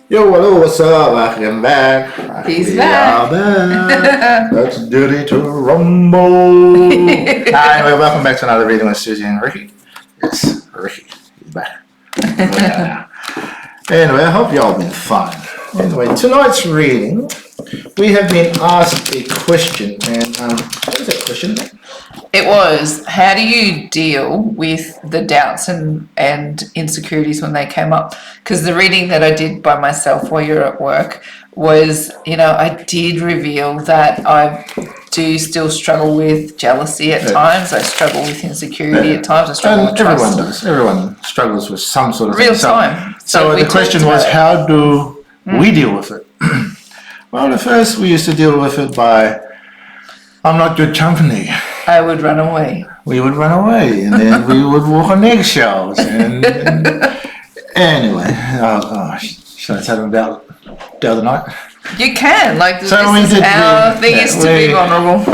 Yo, hello, what's up? Welcome back. He's back. Let's do it to rumble. Hi, welcome back to another reading with Susie and Ricky. Yes, Ricky is back. Anyway, I hope y'all been fun. Anyway, tonight's reading, we have been asked a question, and what was that question? It was, how do you deal with the doubts and insecurities when they came up? Because the reading that I did by myself while you're at work was, I did reveal that I do still struggle with jealousy at times. I struggle with insecurity at times. I struggle with trust. Everyone does. Everyone struggles with some sort of real time. So the question was, how do we deal with it? Well, at first we used to deal with it by, I'm not good company. I would run away. We would run away, and then we would walk on eggshells. And anyway, should I tell them about the other night? You can. So our thing is to be vulnerable.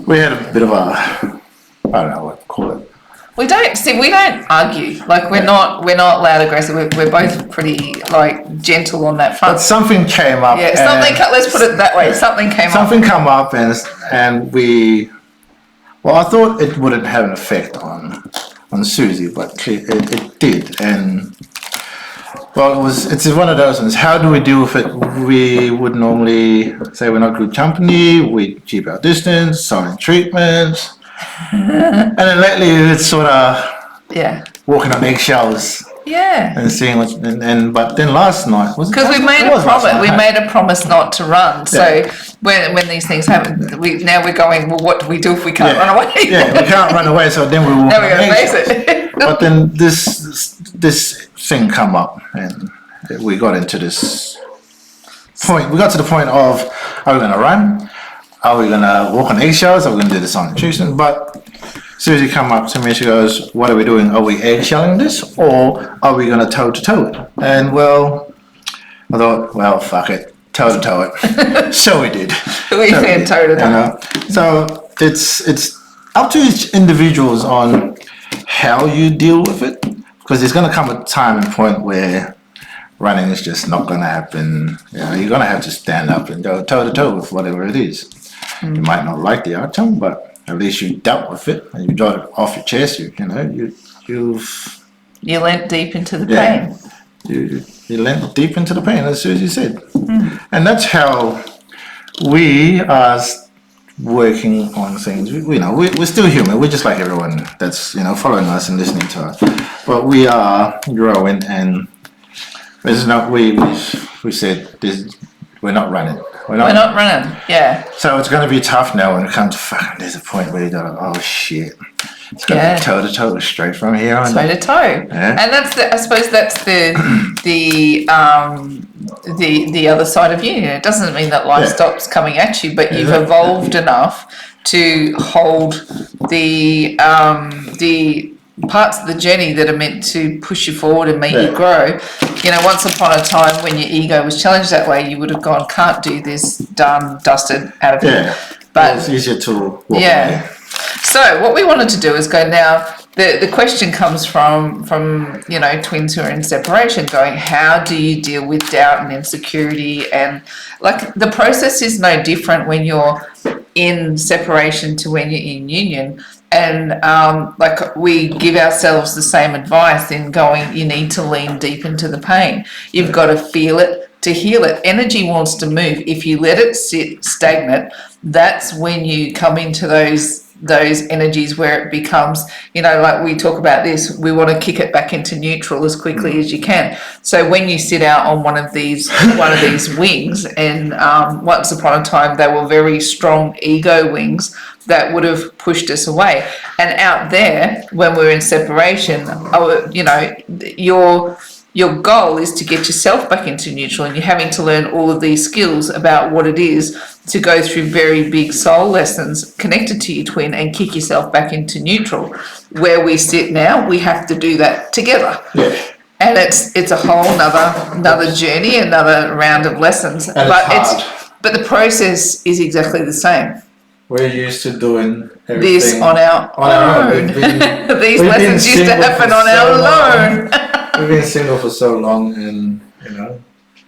We had a bit of a, I don't know what to call it. We don't argue. We're not loud aggressive. We're both pretty gentle on that front. But something came up. Yeah, let's put it that way. Something came up. Something come up, and we. Well, I thought it wouldn't have an effect on Susie, but it did. And well, it's one of those ones. How do we deal with it? We would normally say we're not good company. We keep our distance, silent treatments. And then lately it's sort of walking on eggshells. Yeah. And seeing what, but then last night was because we made a promise. We made a promise not to run. So when these things happen, we're going. Well, what do we do if we can't run away? Yeah, we can't run away. So then we walk. Now we're going to face it. But then this thing come up, and we got into this point. We got to the point of, are we going to run? Are we going to walk on eggshells? Are we going to do this on intrusion? But Susie come up to me, she goes, what are we doing? Are we eggshelling this, or are we going to toe-to-toe it? And well, I thought, well, fuck it, toe-to-toe it. So we did. We said toe-to-toe. So it's up to each individuals on how you deal with it, because there's going to come a time and point where running is just not going to happen. You're going to have to stand up and go toe-to-toe with whatever it is. You might not like the outcome, but at least you dealt with it and you got it off your chest. You leant deep into the pain. You leant deep into the pain, as Susie said. And that's how we are working on things. We're still human. We're just like everyone that's following us and listening to us. But we are growing, and there's no we said we're not running. We're not running. Yeah. So it's going to be tough now when it comes to fucking. There's a point where you go, oh shit, it's going to be toe to toe, straight from here on. Toe to toe. Yeah. And I suppose that's the other side of you. It doesn't mean that life stops coming at you, but you've evolved enough to hold the parts of the journey that are meant to push you forward and make you grow. Once upon a time when your ego was challenged that way, you would have gone, can't do this, done, dusted, out of here. But it's easier to walk away. So what we wanted to do is go now. The question comes from twins who are in separation, going, how do you deal with doubt and insecurity? And the process is no different when you're in separation to when you're in union. And we give ourselves the same advice in going, you need to lean deep into the pain. You've got to feel it to heal it. Energy wants to move. If you let it sit stagnant, that's when you come into those energies where it becomes, we talk about this, we want to kick it back into neutral as quickly as you can. So when you sit out on one of these wings, and once upon a time they were very strong ego wings that would have pushed us away. And out there, when we're in separation, your goal is to get yourself back into neutral, and you're having to learn all of these skills about what it is to go through very big soul lessons connected to your twin and kick yourself back into neutral. Where we sit now, we have to do that together. Yeah. And it's a whole another journey, another round of lessons. And but the process is exactly the same. We're used to doing everything this on our own. These lessons used to happen on our own. We've been single for so long, and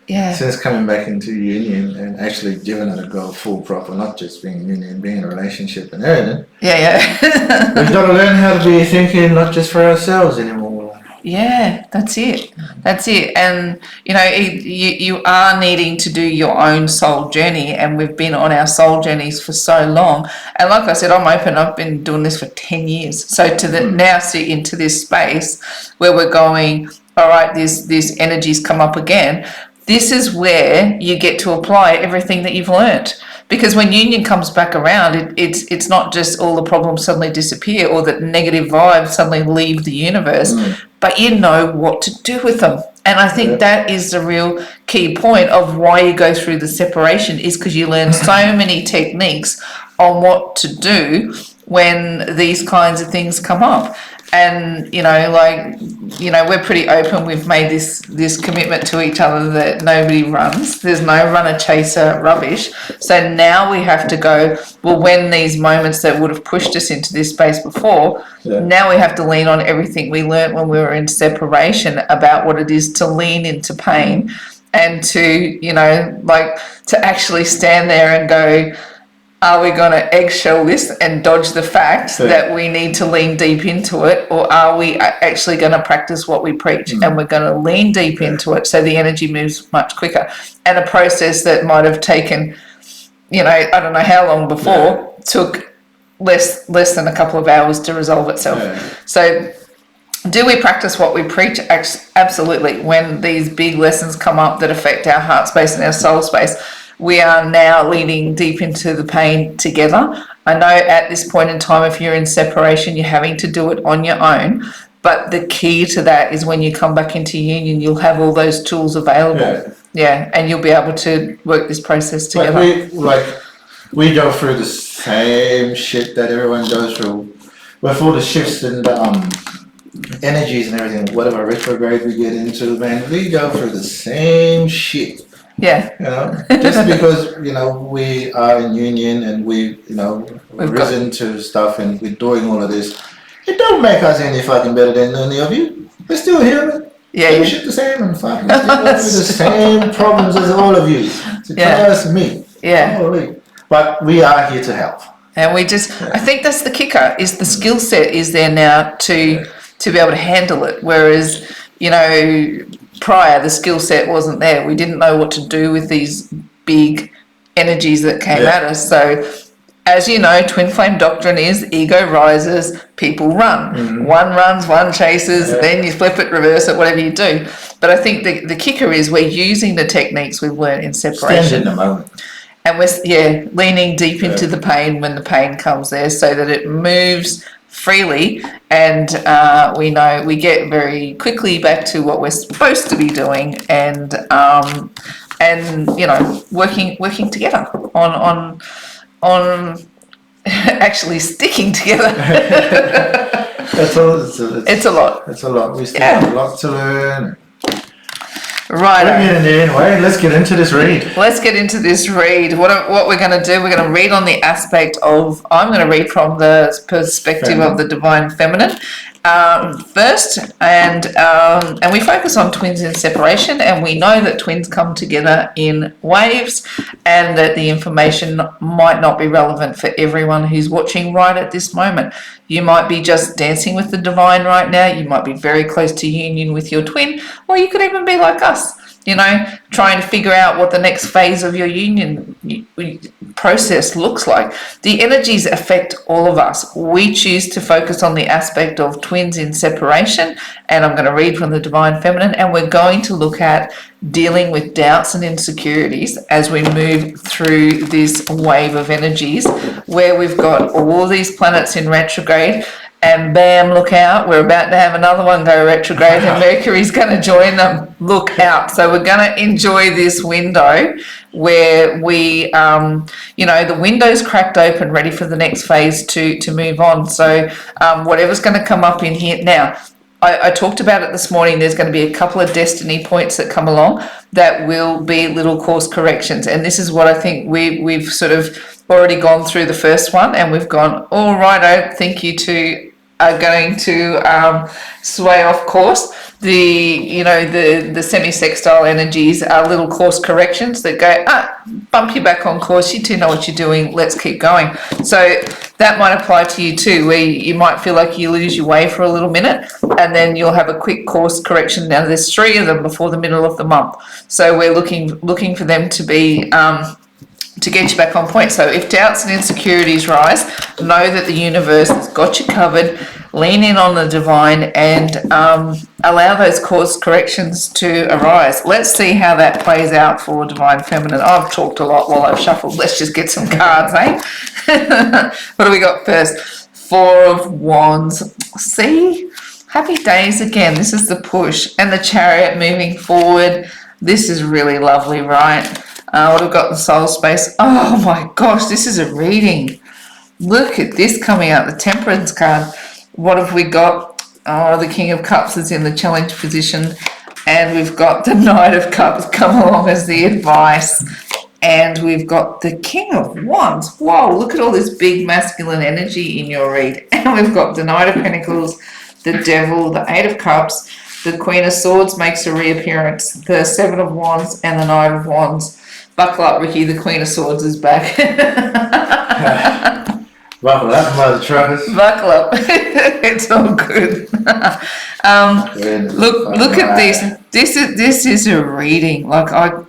since coming back into union and actually giving it a go full proper, not just being in union, being in a relationship and everything. We've got to learn how to be thinking not just for ourselves anymore. Yeah, that's it. That's it. And, you know, you are needing to do your own soul journey, and we've been on our soul journeys for so long. And like I said, I'm open. I've been doing this for 10 years. So to now sit into this space where we're going, all right, these energies come up again. This is where you get to apply everything that you've learnt. Because when union comes back around, it's not just all the problems suddenly disappear or that negative vibes suddenly leave the universe, but you know what to do with them. And I think that is the real key point of why you go through the separation, is because you learn so many techniques on what to do when these kinds of things come up. And, you know, like, you know, we're pretty open. We've made this commitment to each other that nobody runs. There's no runner chaser rubbish. So now we have to go, well, when these moments that would have pushed us into this space before, now we have to lean on everything we learnt when we were in separation about what it is to lean into pain and to, you know, like to actually stand there and go, are we going to eggshell this and dodge the fact that we need to lean deep into it, or are we actually going to practice what we preach and we're going to lean deep into it so the energy moves much quicker? And a process that might have taken, you know, I don't know how long before, took less than a couple of hours to resolve itself. So do we practice what we preach? Absolutely. When these big lessons come up that affect our heart space and our soul space, we are now leaning deep into the pain together. I know at this point in time, if you're in separation, you're having to do it on your own. But the key to that is when you come back into union, you'll have all those tools available. And you'll be able to work this process together. We go through the same shit that everyone goes through. With all the shifts and the energies and everything, whatever retrograde we get into, man, we go through the same shit. You know, just because, you know, we are in union and we, you know, we've risen to stuff and we're doing all of this, it don't make us any fucking better than any of you. We're still human. We shit the same and fucking still go through the same problems as all of you. So trust me. Holy. But we are here to help. And we just, I think that's the kicker, is the skill set is there now to be able to handle it. Whereas, you know, prior the skill set wasn't there. We didn't know what to do with these big energies that came at us. So as you know, twin flame doctrine is ego rises, people run. One runs, one chases, then you flip it, reverse it, whatever you do. But I think the kicker is we're using the techniques we've learned in separation. Stand in the moment. And we're leaning deep into the pain when the pain comes there, so that it moves freely, and we know we get very quickly back to what we're supposed to be doing, and you know, working together on actually sticking together. It's a lot. It's a lot. We still have a lot to learn. Right. Anyway, let's get into this read. What we're going to do, we're going to read on the aspect of, I'm going to read from the perspective of the divine feminine first, and we focus on twins in separation, and we know that twins come together in waves, and that the information might not be relevant for everyone who's watching right at this moment. You might be just dancing with the divine right now. You might be very close to union with your twin, or you could even be like us, you know, trying to figure out what the next phase of your union process looks like. The energies affect all of us. We choose to focus on the aspect of twins in separation, and I'm going to read from the divine feminine, and we're going to look at dealing with doubts and insecurities as we move through this wave of energies where we've got all these planets in retrograde, and bam, look out, we're about to have another one go retrograde, and Mercury's going to join them. Look out. So we're going to enjoy this window where we, you know, the window's cracked open, ready for the next phase to move on. So whatever's going to come up in here now, I talked about it this morning. There's going to be a couple of destiny points that come along that will be little course corrections. And this is what I think we've sort of already gone through the first one, and we've gone, all right, I think you two are going to sway off course. The semi-sextile energies are little course corrections that go, bump you back on course, you do know what you're doing, let's keep going. So that might apply to you too, where you might feel like you lose your way for a little minute, and then you'll have a quick course correction. Now there's 3 of them before the middle of the month, so we're looking for them to be to get you back on point. So if doubts and insecurities rise, know that the universe has got you covered. Lean in on the divine and allow those course corrections to arise. Let's see how that plays out for Divine Feminine. I've talked a lot while I've shuffled. Let's just get some cards, eh? What do we got first? 4 of Wands. See? Happy days again. This is the push. And the Chariot moving forward. This is really lovely, right? What have we got in the soul space? Oh my gosh, this is a reading. Look at this coming out, the Temperance card. What have we got? Oh, the King of Cups is in the challenge position. And we've got the Knight of Cups come along as the advice. And we've got the King of Wands. Whoa, look at all this big masculine energy in your read. And we've got the Knight of Pentacles, the Devil, the 8 of Cups, the Queen of Swords makes a reappearance, the 7 of Wands, and the Knight of Wands. Buckle up, Ricky, the Queen of Swords is back. Buckle up, Mother Truckers. Buckle up. It's all good. Look at this. This is a reading. Like I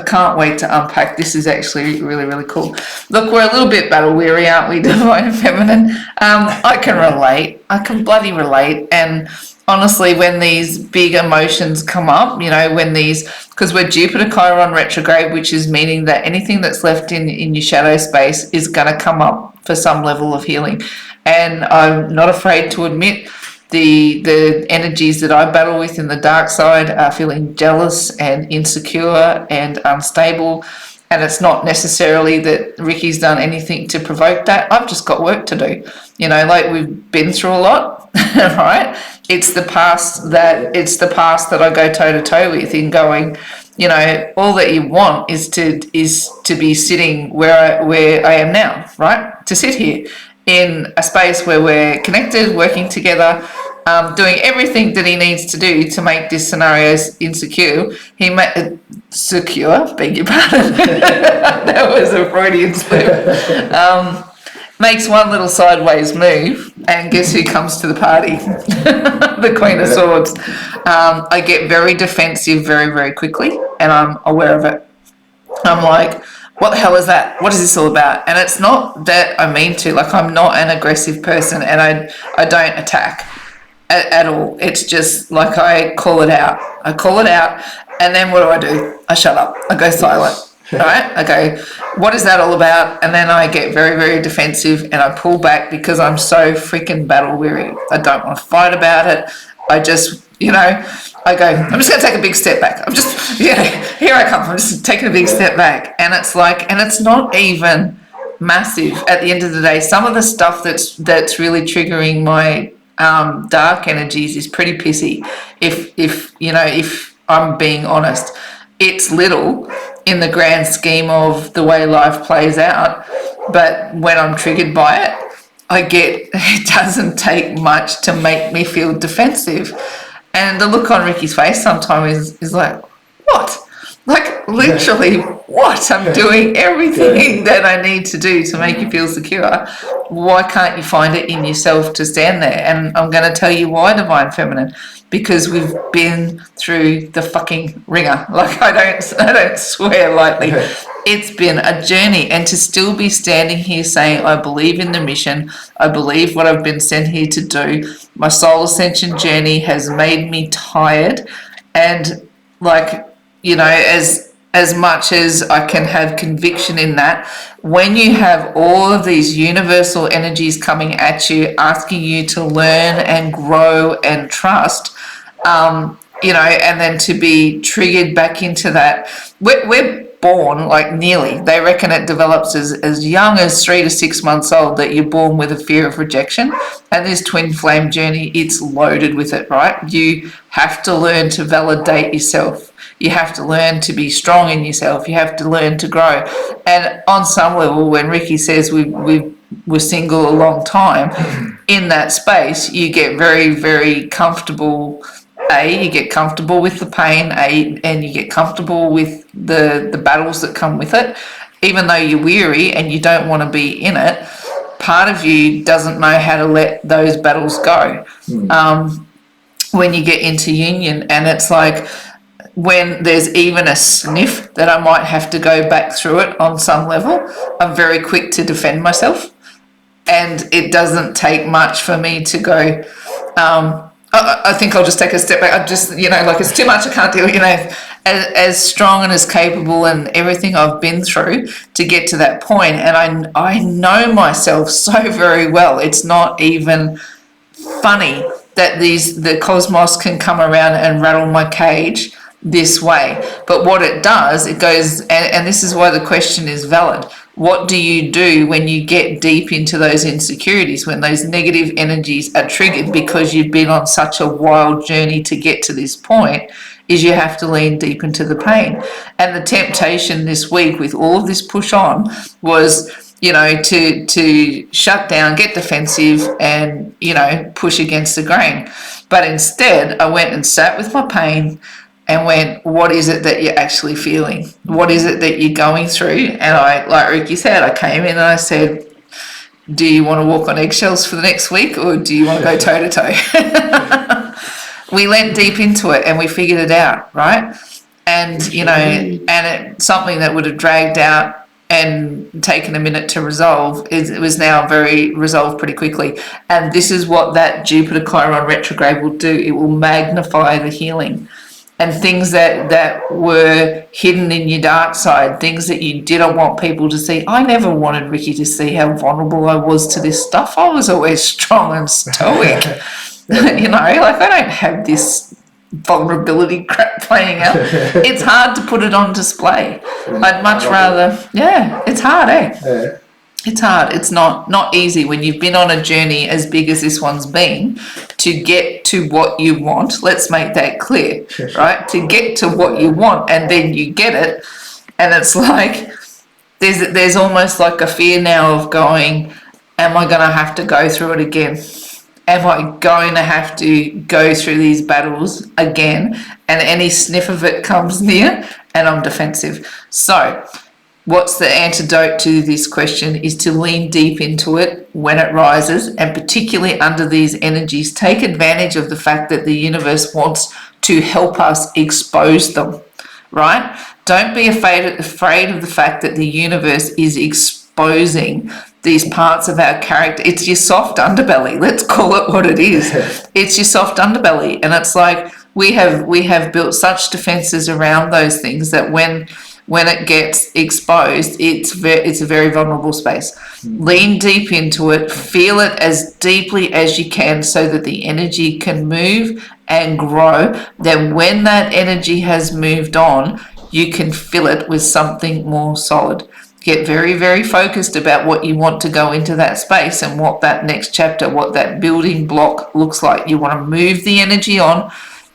can't wait to unpack. This is actually really, really cool. Look, we're a little bit battle weary, aren't we, Divine Feminine? I can relate. I can bloody relate. And honestly, when these big emotions come up, because we're Jupiter Chiron retrograde, which is meaning that anything that's left in your shadow space is going to come up for some level of healing. And I'm not afraid to admit the energies that I battle with in the dark side are feeling jealous and insecure and unstable. And it's not necessarily that Ricky's done anything to provoke that. I've just got work to do. Like we've been through a lot, right? It's the past that I go toe to toe with in going, all that you want is to be sitting where I am now, right? To sit here in a space where we're connected, working together, doing everything that he needs to do to make this scenario insecure. Secure, beg your pardon. That was a Freudian slip. Makes one little sideways move, and guess who comes to the party? The Queen of Swords. I get very defensive very, very quickly, and I'm aware of it. I'm like, what the hell is that? What is this all about? And it's not that I mean to. Like, I'm not an aggressive person, and I don't attack at all. It's just like I call it out. And then what do? I shut up. I go silent. All right? I go, what is that all about? And then I get very, very defensive, and I pull back because I'm so freaking battle weary. I don't want to fight about it. I just, I go, I'm just going to take a big step back. I'm just, here I come. I'm just taking a big step back. And it's like, and it's not even massive at the end of the day. Some of the stuff that's really triggering my dark energies is pretty pissy. If I'm being honest, it's little in the grand scheme of the way life plays out, but when I'm triggered by it, it doesn't take much to make me feel defensive. And the look on Ricky's face sometimes is like, what? Like, literally, what? I'm doing everything that I need to do to make you feel secure. Why can't you find it in yourself to stand there? And I'm going to tell you why, Divine Feminine. Because we've been through the fucking ringer. Like, I don't swear lightly. It's been a journey. And to still be standing here saying, I believe in the mission. I believe what I've been sent here to do. My soul ascension journey has made me tired. And, like, as much as I can have conviction in that, when you have all of these universal energies coming at you, asking you to learn and grow and trust, and then to be triggered back into that, we're born, like, nearly, they reckon it develops as young as 3 to 6 months old, that you're born with a fear of rejection. And this twin flame journey, it's loaded with it, right? You have to learn to validate yourself. You have to learn to be strong in yourself. You have to learn to grow. And on some level, when Ricky says we've were single a long time, in that space, you get very, very comfortable. You get comfortable with the pain, and you get comfortable with the battles that come with it. Even though you're weary and you don't want to be in it, part of you doesn't know how to let those battles go. When you get into union, and it's like, when there's even a sniff that I might have to go back through it on some level, I'm very quick to defend myself. And it doesn't take much for me to go, I think I'll just take a step back. I just, like, it's too much, I can't deal with, as strong and as capable and everything I've been through to get to that point. And I know myself so very well. It's not even funny that the cosmos can come around and rattle my cage this way. But what it does, it goes, and this is why the question is valid. What do you do when you get deep into those insecurities, when those negative energies are triggered because you've been on such a wild journey to get to this point? Is you have to lean deep into the pain. And the temptation this week with all of this push on was, to shut down, get defensive, and, push against the grain. But instead, I went and sat with my pain and went, what is it that you're actually feeling? What is it that you're going through? And I, like Ricky said, I came in and I said, do you want to walk on eggshells for the next week, or do you want to go toe to toe? We went deep into it and we figured it out, right? And, it's something that would have dragged out and taken a minute to resolve, it was now very resolved pretty quickly. And this is what that Jupiter Chiron retrograde will do. It will magnify the healing. And things that were hidden in your dark side, things that you didn't want people to see. I never wanted Ricky to see how vulnerable I was to this stuff. I was always strong and stoic. I don't have this vulnerability crap playing out. It's hard to put it on display. I'd much rather, it's hard, eh? Yeah. It's hard. It's not easy when you've been on a journey as big as this one's been to get to what you want. Let's make that clear, right? To get to what you want, and then you get it, and it's like there's almost like a fear now of going, am I going to have to go through it again? Am I going to have to go through these battles again? And any sniff of it comes near, and I'm defensive. So what's the antidote to this question is to lean deep into it when it rises, and particularly under these energies, take advantage of the fact that the universe wants to help us expose them, right? Don't be afraid of the fact that the universe is exposing these parts of our character. It's your soft underbelly. Let's call it what it is. It's your soft underbelly. And it's like we have built such defenses around those things that when it gets exposed, it's a very vulnerable space. Lean deep into it, feel it as deeply as you can so that the energy can move and grow. Then when that energy has moved on, you can fill it with something more solid. Get very, very focused about what you want to go into that space and what that next chapter, what that building block looks like. You want to move the energy on,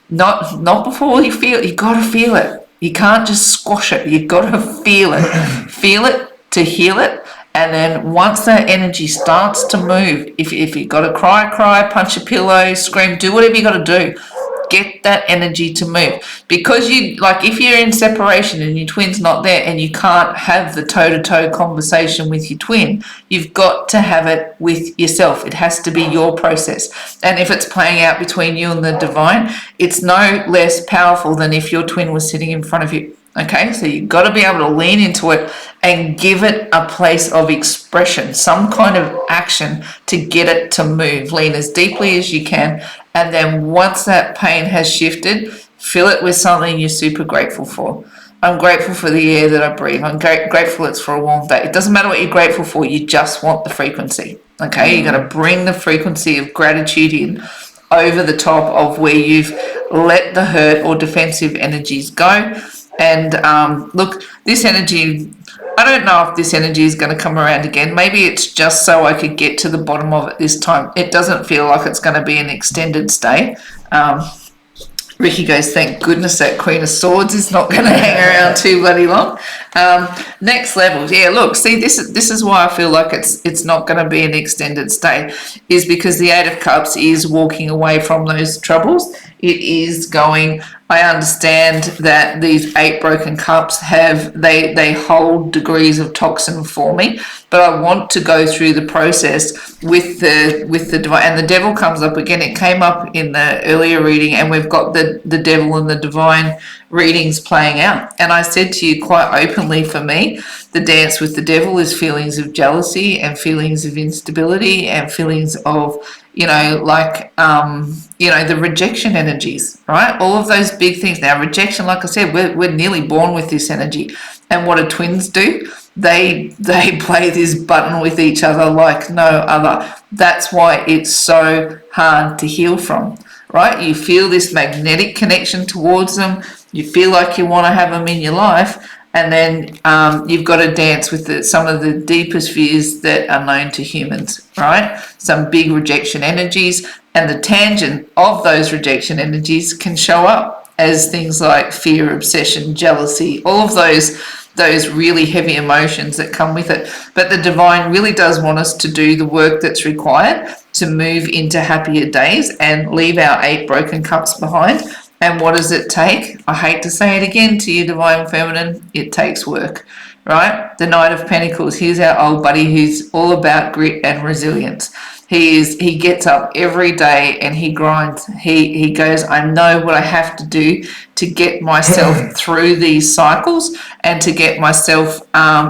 not before you feel it. You got to feel it. You can't just squash it. You've got to feel it. Feel it to heal it. And then once that energy starts to move, if you've got to cry, punch a pillow, scream, do whatever you got to do. Get that energy to move. Because if you're in separation and your twin's not there and you can't have the toe-to-toe conversation with your twin, you've got to have it with yourself. It has to be your process. And if it's playing out between you and the divine, it's no less powerful than if your twin was sitting in front of you. Okay, so you've got to be able to lean into it and give it a place of expression, some kind of action to get it to move. Lean as deeply as you can. And then once that pain has shifted, fill it with something you're super grateful for. I'm grateful for the air that I breathe. I'm grateful it's for a warm day. It doesn't matter what you're grateful for. You just want the frequency. Okay, you're going to bring the frequency of gratitude in over the top of where you've let the hurt or defensive energies go. And look, this energy, I don't know if this energy is going to come around again. Maybe it's just so I could get to the bottom of it this time. It doesn't feel like it's going to be an extended stay. Ricky goes, thank goodness that Queen of Swords is not going to hang around too bloody long. Next level, yeah. Look, see, this is why I feel like it's not going to be an extended stay, is because the Eight of Cups is walking away from those troubles. It is going. I understand that these 8 broken cups they hold degrees of toxin for me, but I want to go through the process with the divine. And the devil comes up again. It came up in the earlier reading, and we've got the devil and the divine readings playing out. And I said to you quite openly, for me, the dance with the devil is feelings of jealousy and feelings of instability and feelings of, the rejection energies, right? All of those big things. Now, rejection, like I said, we're nearly born with this energy. And what do twins do? They play this button with each other like no other. That's why it's so hard to heal from, right? You feel this magnetic connection towards them. You feel like you want to have them in your life. And then you've got to dance with some of the deepest fears that are known to humans, right? Some big rejection energies, and the tangent of those rejection energies can show up as things like fear, obsession, jealousy, all of those really heavy emotions that come with it. But the divine really does want us to do the work that's required to move into happier days and leave our 8 broken cups behind. And what does it take? I hate to say it again to you, Divine Feminine, it takes work, right? The Knight of Pentacles, here's our old buddy who's all about grit and resilience. He gets up every day and he grinds. He goes, I know what I have to do to get myself through these cycles and to get myself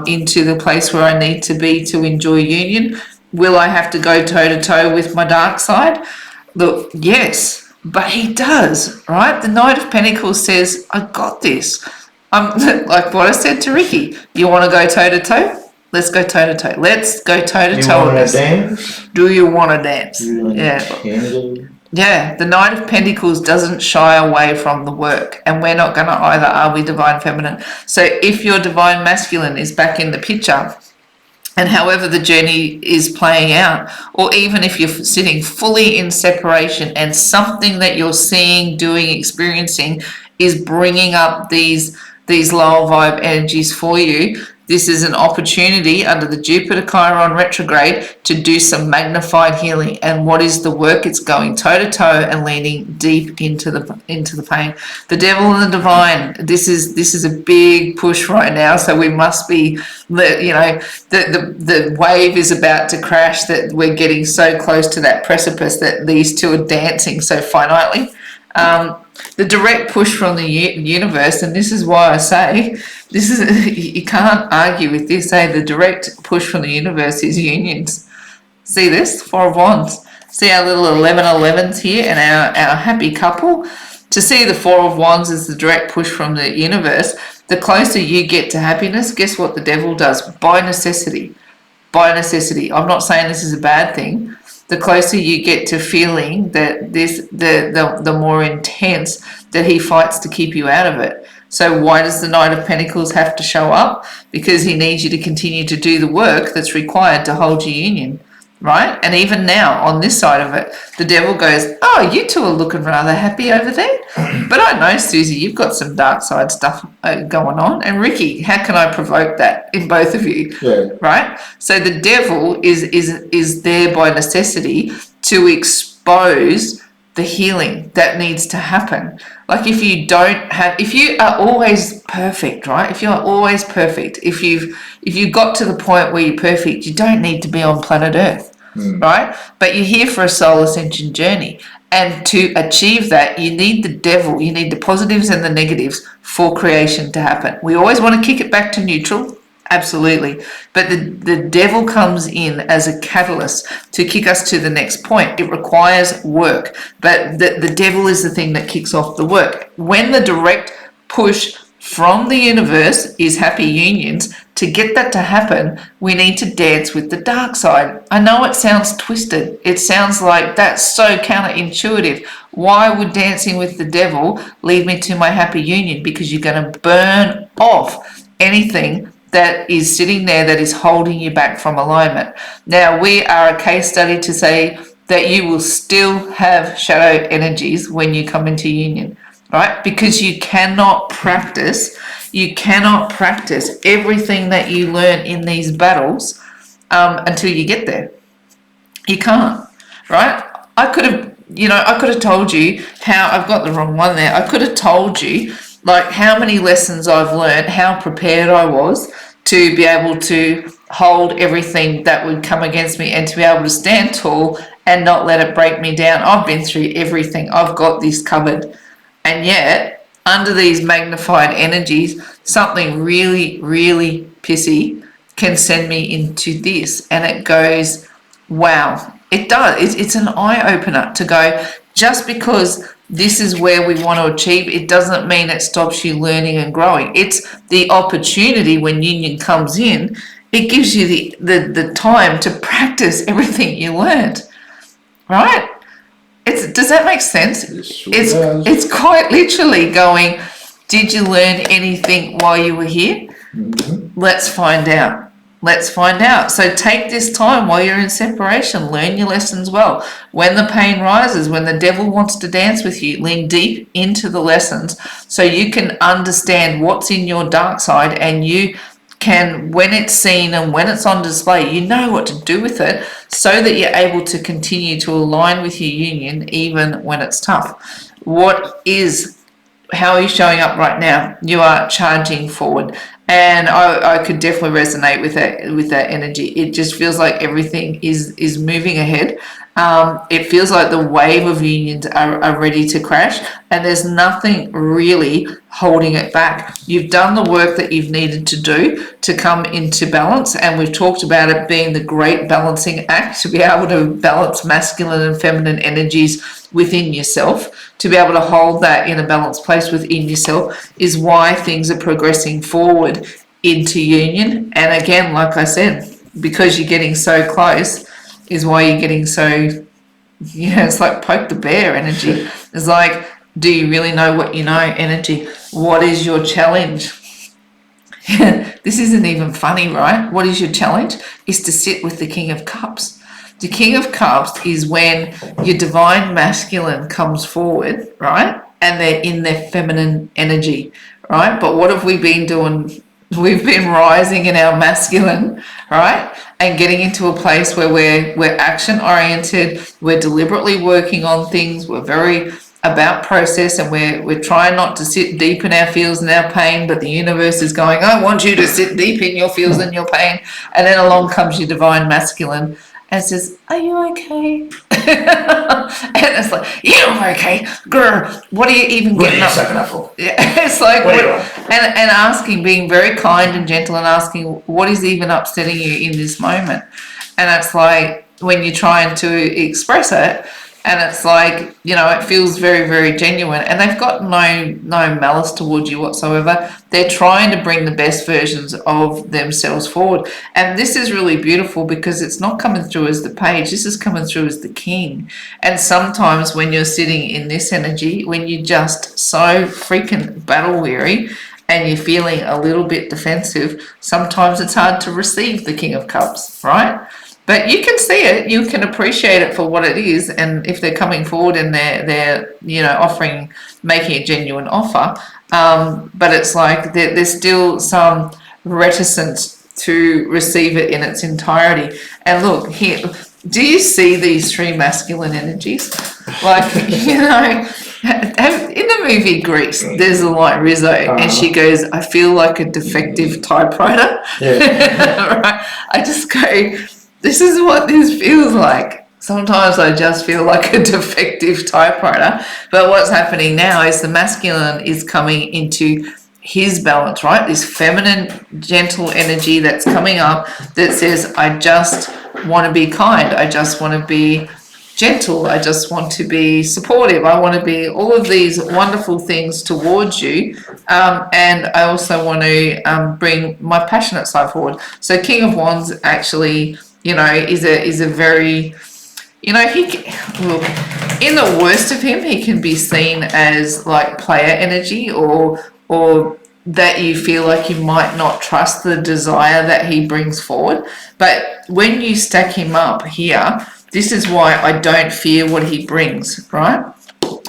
into the place where I need to be to enjoy union. Will I have to go toe-to-toe with my dark side? Look, yes. But he does, right? The Knight of Pentacles says, I got this. Like what I said to Ricky, you want to go toe-to-toe? Let's go toe-to-toe. Let's go toe-to-toe with this. Dance? Do you want to dance? Yeah, the Knight of Pentacles doesn't shy away from the work, and we're not going to either, are we, Divine Feminine? So if your Divine Masculine is back in the picture, and however the journey is playing out, or even if you're sitting fully in separation and something that you're seeing, doing, experiencing is bringing up these lower vibe energies for you, this is an opportunity under the Jupiter Chiron retrograde to do some magnified healing. And what is the work? It's going toe-to-toe and leaning deep into the pain. The devil and the divine, this is a big push right now. So we must be, the wave is about to crash, that we're getting so close to that precipice that these two are dancing so finitely. The direct push from the universe, and this is why I say you can't argue with this. The direct push from the universe is unions. See this? 4 of Wands. See our little 11-11s here and our happy couple. To see the 4 of Wands as the direct push from the universe, the closer you get to happiness, guess what the devil does? By necessity. I'm not saying this is a bad thing. The closer you get to feeling that the more intense that he fights to keep you out of it. So why does the Knight of Pentacles have to show up? Because he needs you to continue to do the work that's required to hold your union, right? And even now, on this side of it, the devil goes, oh, you two are looking rather happy over there. But I know, Susie, you've got some dark side stuff going on. And Ricky, how can I provoke that in both of you? Yeah. Right? So the devil is there by necessity to expose the healing that needs to happen. Like if you are always perfect, right? If you're always perfect, if you've got to the point where you're perfect, you don't need to be on planet Earth, right? But you're here for a soul ascension journey. And to achieve that, you need the devil, you need the positives and the negatives for creation to happen. We always want to kick it back to neutral. Absolutely. But the devil comes in as a catalyst to kick us to the next point. It requires work, but the devil is the thing that kicks off the work. When the direct push from the universe is happy unions, to get that to happen, we need to dance with the dark side. I know it sounds twisted. It sounds like that's so counterintuitive. Why would dancing with the devil lead me to my happy union? Because you're going to burn off anything that is sitting there that is holding you back from alignment. Now, we are a case study to say that you will still have shadow energies when you come into union. right? Because you cannot practice everything that you learn in these battles until you get there. You can't, right? I could have told you how, I've got the wrong one there. I could have told you like how many lessons I've learned, how prepared I was to be able to hold everything that would come against me and to be able to stand tall and not let it break me down. I've been through everything. I've got this covered. And yet, under these magnified energies, something really, really pissy can send me into this. And it goes, wow. It does. It's an eye-opener to go, just because this is where we want to achieve, it doesn't mean it stops you learning and growing. It's the opportunity when union comes in, it gives you the time to practice everything you learned, right? Does that make sense? It's quite literally going, did you learn anything while you were here? Mm-hmm. Let's find out. So take this time while you're in separation, learn your lessons well. When the pain rises, when the devil wants to dance with you, lean deep into the lessons so you can understand what's in your dark side, and you can, when it's seen and when it's on display, you know what to do with it so that you're able to continue to align with your union even when it's tough. How are you showing up right now? You are charging forward. And I could definitely resonate with that energy. It just feels like everything is moving ahead. It feels like the wave of unions are ready to crash, and there's nothing really holding it back. You've done the work that you've needed to do to come into balance, and we've talked about it being the great balancing act, to be able to balance masculine and feminine energies within yourself, to be able to hold that in a balanced place within yourself is why things are progressing forward into union. And again, like I said, because you're getting so close is why you're getting so, it's like poke the bear energy. It's like, do you really know what you know energy? What is your challenge? This isn't even funny, right? What is your challenge? Is to sit with the King of Cups. The King of Cups is when your divine masculine comes forward, right? And they're in their feminine energy, right? But what have we been doing? We've been rising in our masculine, right? And getting into a place where we're action oriented, we're deliberately working on things, we're very about process, and we're trying not to sit deep in our feels and our pain, but the universe is going, I want you to sit deep in your feels and your pain. And then along comes your divine masculine and says, are you okay? And it's like, yeah, I'm okay. Grr, what are you even getting up? What are you for? Yeah, it's like, and asking, being very kind and gentle and asking, what is even upsetting you in this moment? And it's like, when you're trying to express it, and it's like, it feels very, very genuine, and they've got no malice towards you whatsoever. They're trying to bring the best versions of themselves forward. And this is really beautiful because it's not coming through as the page, this is coming through as the king. And sometimes when you're sitting in this energy, when you're just so freaking battle weary and you're feeling a little bit defensive, sometimes it's hard to receive the King of Cups, right? But you can see it, you can appreciate it for what it is, and if they're coming forward and they're offering, making a genuine offer, but it's like there's still some reticence to receive it in its entirety. And look here, do you see these three masculine energies? Like, in the movie Grease, there's a line, Rizzo, and she goes, I feel like a defective typewriter. Yeah. Right? I just go, this is what this feels like. Sometimes I just feel like a defective typewriter. But what's happening now is the masculine is coming into his balance, right? This feminine, gentle energy that's coming up that says, I just want to be kind. I just want to be gentle. I just want to be supportive. I want to be all of these wonderful things towards you. And I also want to bring my passionate side forward. So King of Wands actually, is a very, he look, in the worst of him, he can be seen as like player energy, or that you feel like you might not trust the desire that he brings forward. But when you stack him up here, this is why I don't fear what he brings, right?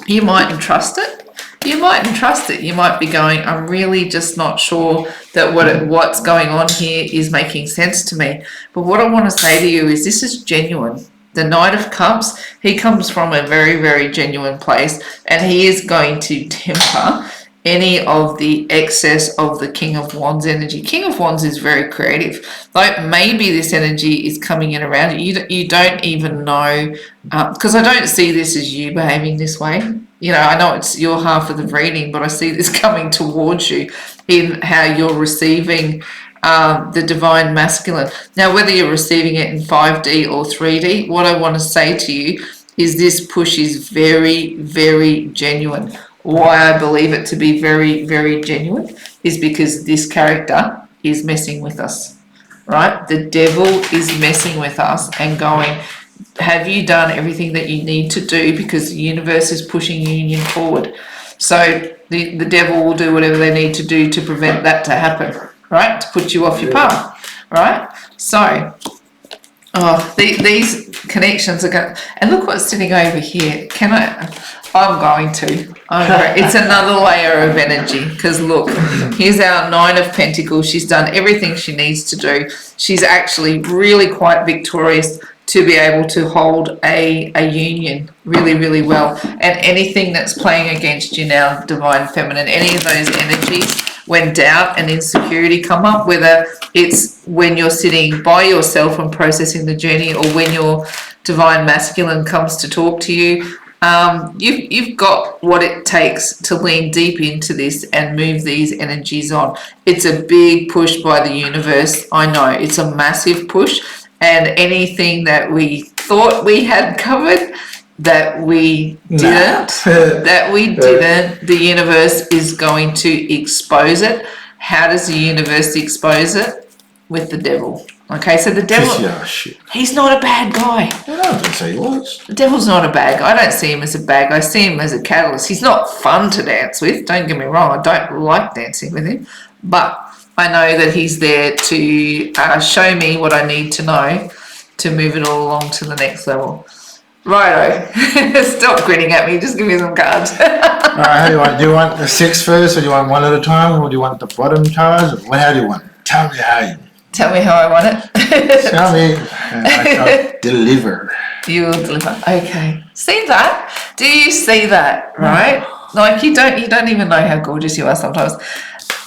You mightn't trust it. you mightn't trust it. You might be going, I'm really just not sure that what's going on here is making sense to me. But what I want to say to you is this is genuine. The Knight of Cups, he comes from a very, very genuine place, and he is going to temper any of the excess of the King of Wands energy. King of Wands is very creative. Like maybe this energy is coming in around you. You don't even know, because I don't see this as you behaving this way. You know, I know it's your half of the reading, but I see this coming towards you in how you're receiving the divine masculine. Now, whether you're receiving it in 5D or 3D, what I want to say to you is this push is very, very genuine. Why I believe it to be very, very genuine is because this character is messing with us, right? The devil is messing with us and going, have you done everything that you need to do, because the universe is pushing union forward. So the devil will do whatever they need to do to prevent that to happen, right? To put you off your path, right? So, these connections are going, and look what's sitting over here. It's another layer of energy, because look, here's our Nine of Pentacles. She's done everything she needs to do. She's actually really quite victorious to be able to hold a union really, really well. And anything that's playing against you now, divine feminine, any of those energies, when doubt and insecurity come up, whether it's when you're sitting by yourself and processing the journey, or when your divine masculine comes to talk to you, you've got what it takes to lean deep into this and move these energies on. It's a big push by the universe. I know it's a massive push, and anything that we thought we had covered that we didn't, the universe is going to expose it. How does the universe expose it? With the devil. Okay, so the devil, he's not a bad guy. I didn't say he was. The devil's not a bad guy. I don't see him as a bad guy. I see him as a catalyst. He's not fun to dance with. Don't get me wrong. I don't like dancing with him. But I know that he's there to show me what I need to know to move it all along to the next level. Righto. Stop grinning at me. Just give me some cards. All right, how do you want? Do you want the 6 first, or do you want one at a time, or do you want the bottom cards? How do you want? Tell me how you. Tell me how I want it. Tell me, and I shall deliver. You will deliver. Okay. See that? Do you see that? Right? Like you don't even know how gorgeous you are sometimes.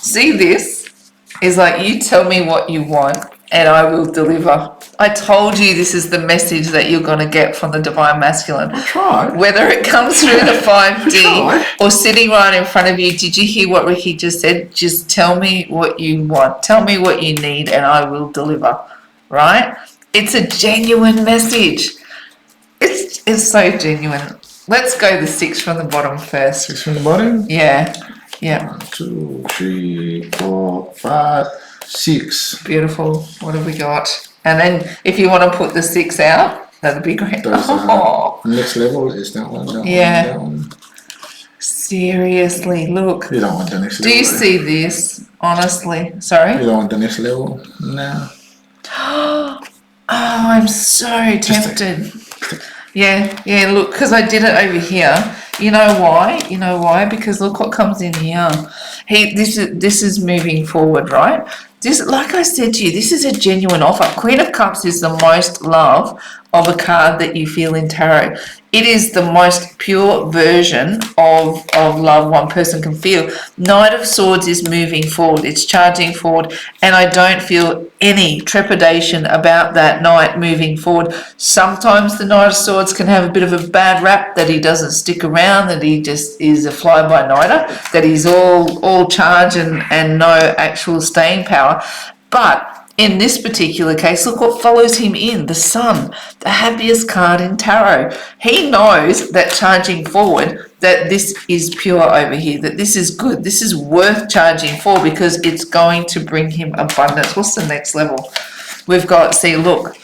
See, this is like, you tell me what you want and I will deliver. I told you this is the message that you're going to get from the divine masculine. I tried. Whether it comes through the 5D or sitting right in front of you. Did you hear what Ricky just said? Just tell me what you want. Tell me what you need and I will deliver. Right? It's a genuine message. It's so genuine. Let's go the 6 from the bottom first. 6 from the bottom? Yeah. 1, 2, 3, 4, 5, 6. Beautiful. What have we got? And then if you want to put the 6 out, that'd be great. Next level is that one. That one. Seriously, look. You don't want the next level. Do you see this? Honestly. Sorry? You don't want the next level? No. Oh, I'm so tempted. Yeah, look, because I did it over here. You know why? Because look what comes in here. This is moving forward, right? This, like I said to you, this is a genuine offer. Queen of Cups is the most love of a card that you feel in tarot. It is the most pure version of love one person can feel. Knight of Swords is moving forward. It's charging forward. And I don't feel any trepidation about that knight moving forward. Sometimes the Knight of Swords can have a bit of a bad rap, that he doesn't stick around, that he just is a fly-by-nighter, that he's all charge and no actual staying power. But in this particular case, look what follows him in, the Sun, the happiest card in tarot. He knows that charging forward, that this is pure over here, that this is good, this is worth charging for, because it's going to bring him abundance. What's the next level? We've got, see, look,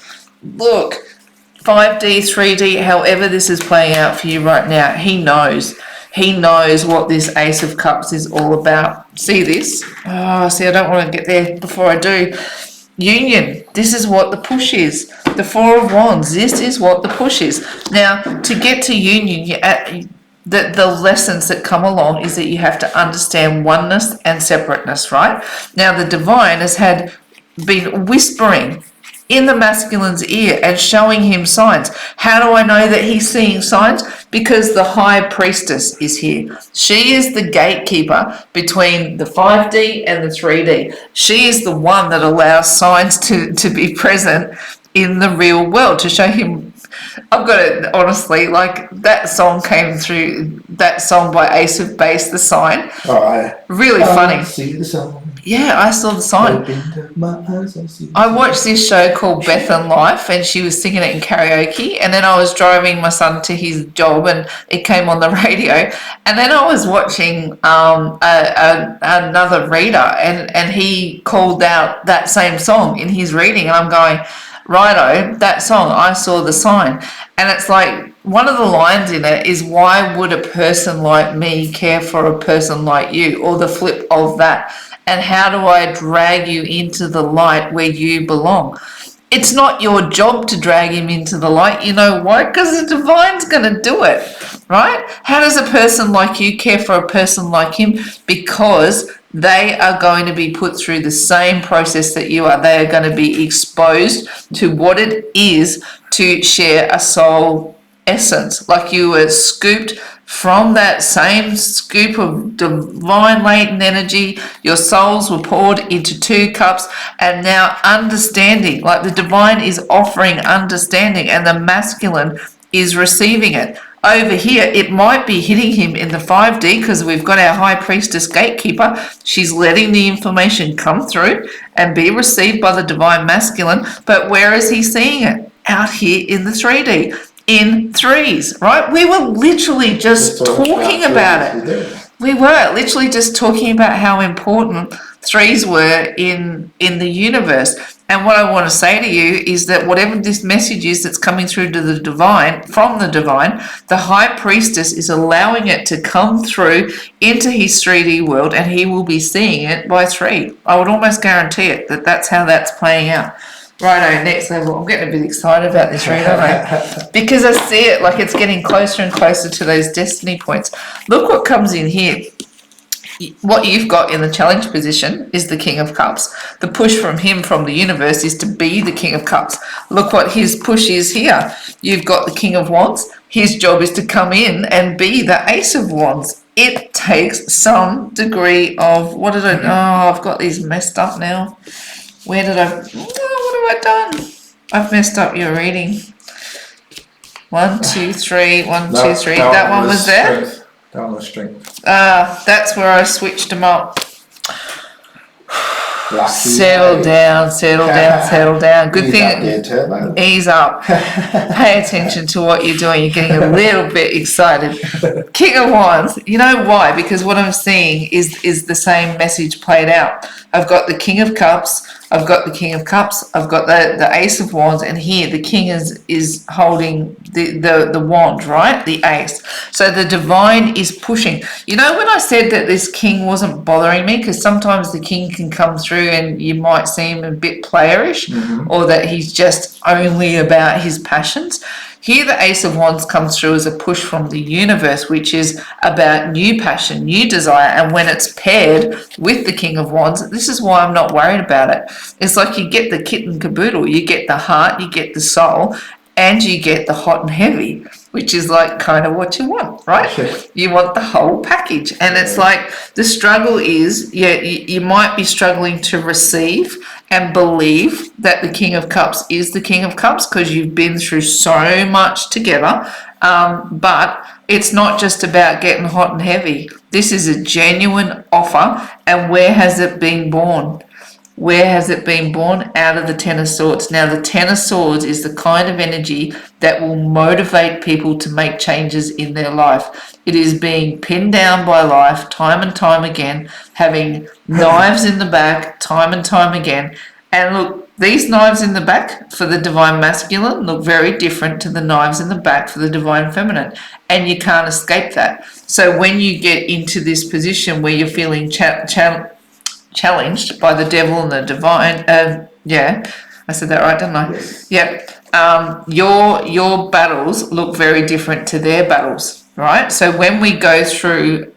5D, 3D, however this is playing out for you right now, he knows. He knows what this Ace of Cups is all about. See this? Oh, see, I don't want to get there before I do. Union, this is what the push is. The 4 of Wands, this is what the push is. Now, to get to union, the lessons that come along is that you have to understand oneness and separateness, right? Now, the divine has been whispering in the masculine's ear and showing him signs. How do I know that he's seeing signs? Because the high priestess is here. She is the gatekeeper between the 5D and the 3D. She is the one that allows signs to be present in the real world, to show him. I've got it, honestly, like that song came through, that song by Ace of Base, The Sign. Really funny. See the song. Yeah, I saw the sign. I watched this show called Beth and Life, and she was singing it in karaoke, and then I was driving my son to his job and it came on the radio, and then I was watching another reader, and he called out that same song in his reading, and I'm going, righto, that song, I saw the sign. And it's like, one of the lines in it is, why would a person like me care for a person like you? Or the flip of that. And how do I drag you into the light where you belong? It's not your job to drag him into the light. You know why? Because the divine's going to do it, right? How does a person like you care for a person like him? Because they are going to be put through the same process that you are. They are going to be exposed to what it is to share a soul essence. Like you were scooped from that same scoop of divine latent energy, your souls were poured into 2 cups, and now understanding, like the divine is offering understanding and the masculine is receiving it. Over here, it might be hitting him in the 5D because we've got our high priestess gatekeeper. She's letting the information come through and be received by the divine masculine. But where is he seeing it? Out here in the 3D, in 3s, right? We were literally just talking about it. We were literally just talking about how important 3s were in the universe. And what I want to say to you is that whatever this message is that's coming through to the divine, from the divine, the high priestess is allowing it to come through into his 3D world, and he will be seeing it by 3. I would almost guarantee it that that's how that's playing out. Righto, next level. I'm getting a bit excited about this read, aren't I? Because I see it like it's getting closer and closer to those destiny points. Look what comes in here. What you've got in the challenge position is the King of Cups. The push from him, from the universe, is to be the King of Cups. Look what his push is here. You've got the King of Wands. His job is to come in and be the Ace of Wands. It takes some degree of, what did I, oh, I've got these messed up now. Where did I, oh, what have I done? I've messed up your reading. 1, 2, 3, 1, 2, 3. That one was there? Strength. That one was strength. That's where I switched them up. Lucky Settle down, settle down, settle down. Good thing. Ease up. Pay attention to what you're doing. You're getting a little bit excited. King of Wands. You know why? Because what I'm seeing is the same message played out. I've got the King of Cups. I've got the King of Cups. I've got the Ace of Wands, and here the King is holding the wand, right? The Ace. So the divine is pushing. You know, when I said that this King wasn't bothering me, because sometimes the King can come through and you might seem a bit playerish, or that he's just only about his passions. Here the Ace of Wands comes through as a push from the universe, which is about new passion, new desire. And when it's paired with the King of Wands, this is why I'm not worried about it. It's like you get the kit and caboodle. You get the heart, you get the soul, and you get the hot and heavy, which is like kind of what you want, right? You want the whole package. And it's like the struggle is, you might be struggling to receive and believe that the King of Cups is the King of Cups because you've been through so much together. But it's not just about getting hot and heavy. This is a genuine offer. And where has it been born? Where has it been born? Out of the Ten of Swords. Now, the Ten of Swords is the kind of energy that will motivate people to make changes in their life. It is being pinned down by life time and time again, having knives in the back time and time again. And look, these knives in the back for the divine masculine look very different to the knives in the back for the divine feminine. And you can't escape that. So when you get into this position where you're feeling challenged by the devil and the divine, I said that right, didn't I? Yes. Yep. Your battles look very different to their battles. right? So when we go through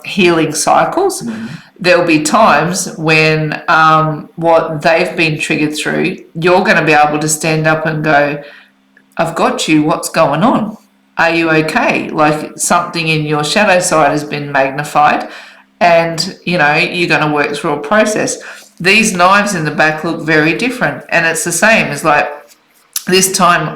healing cycles, there'll be times when what they've been triggered through, you're going to be able to stand up and go, I've got you, what's going on? Are you okay? Like something in your shadow side has been magnified, and you know, you're going to work through a process. These knives in the back look very different, and it's the same as like this time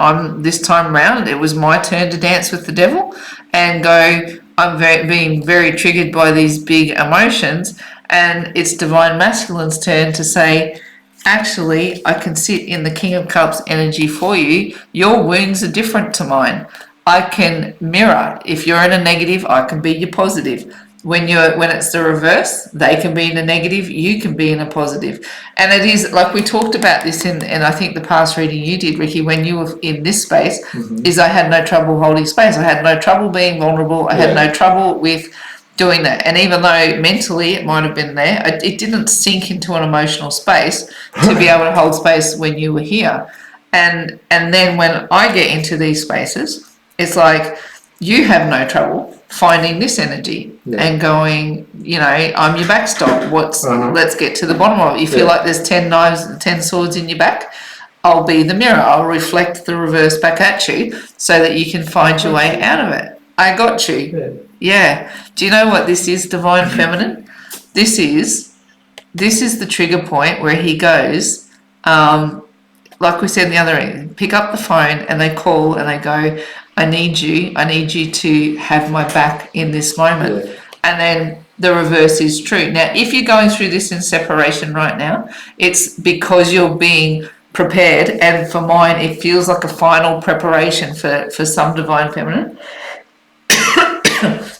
round, it was my turn to dance with the devil and go, I'm being very triggered by these big emotions, and it's Divine Masculine's turn to say, actually, I can sit in the King of Cups energy for you. Your wounds are different to mine. I can mirror. If you're in a negative, I can be your positive. When it's the reverse, they can be in a negative, you can be in a positive. And it is like we talked about this in I think the past reading you did, Ricky, when you were in this space, is I had no trouble holding space. I had no trouble being vulnerable. I had no trouble with doing that. And even though mentally it might have been there, it didn't sink into an emotional space to be able to hold space when you were here. And then when I get into these spaces, it's like you have no trouble finding this energy and going, you know, I'm your backstop. Let's get to the bottom of it. You feel like there's 10 knives and 10 swords in your back. I'll be the mirror. I'll reflect the reverse back at you so that you can find your way out of it. I got you. Yeah. Do you know what this is, Divine Feminine? This is the trigger point where he goes, like we said in the other end, pick up the phone and they call and they go, I need you to have my back in this moment. And then the reverse is true. Now, if you're going through this in separation right now, it's because you're being prepared, and for mine, it feels like a final preparation for some Divine Feminine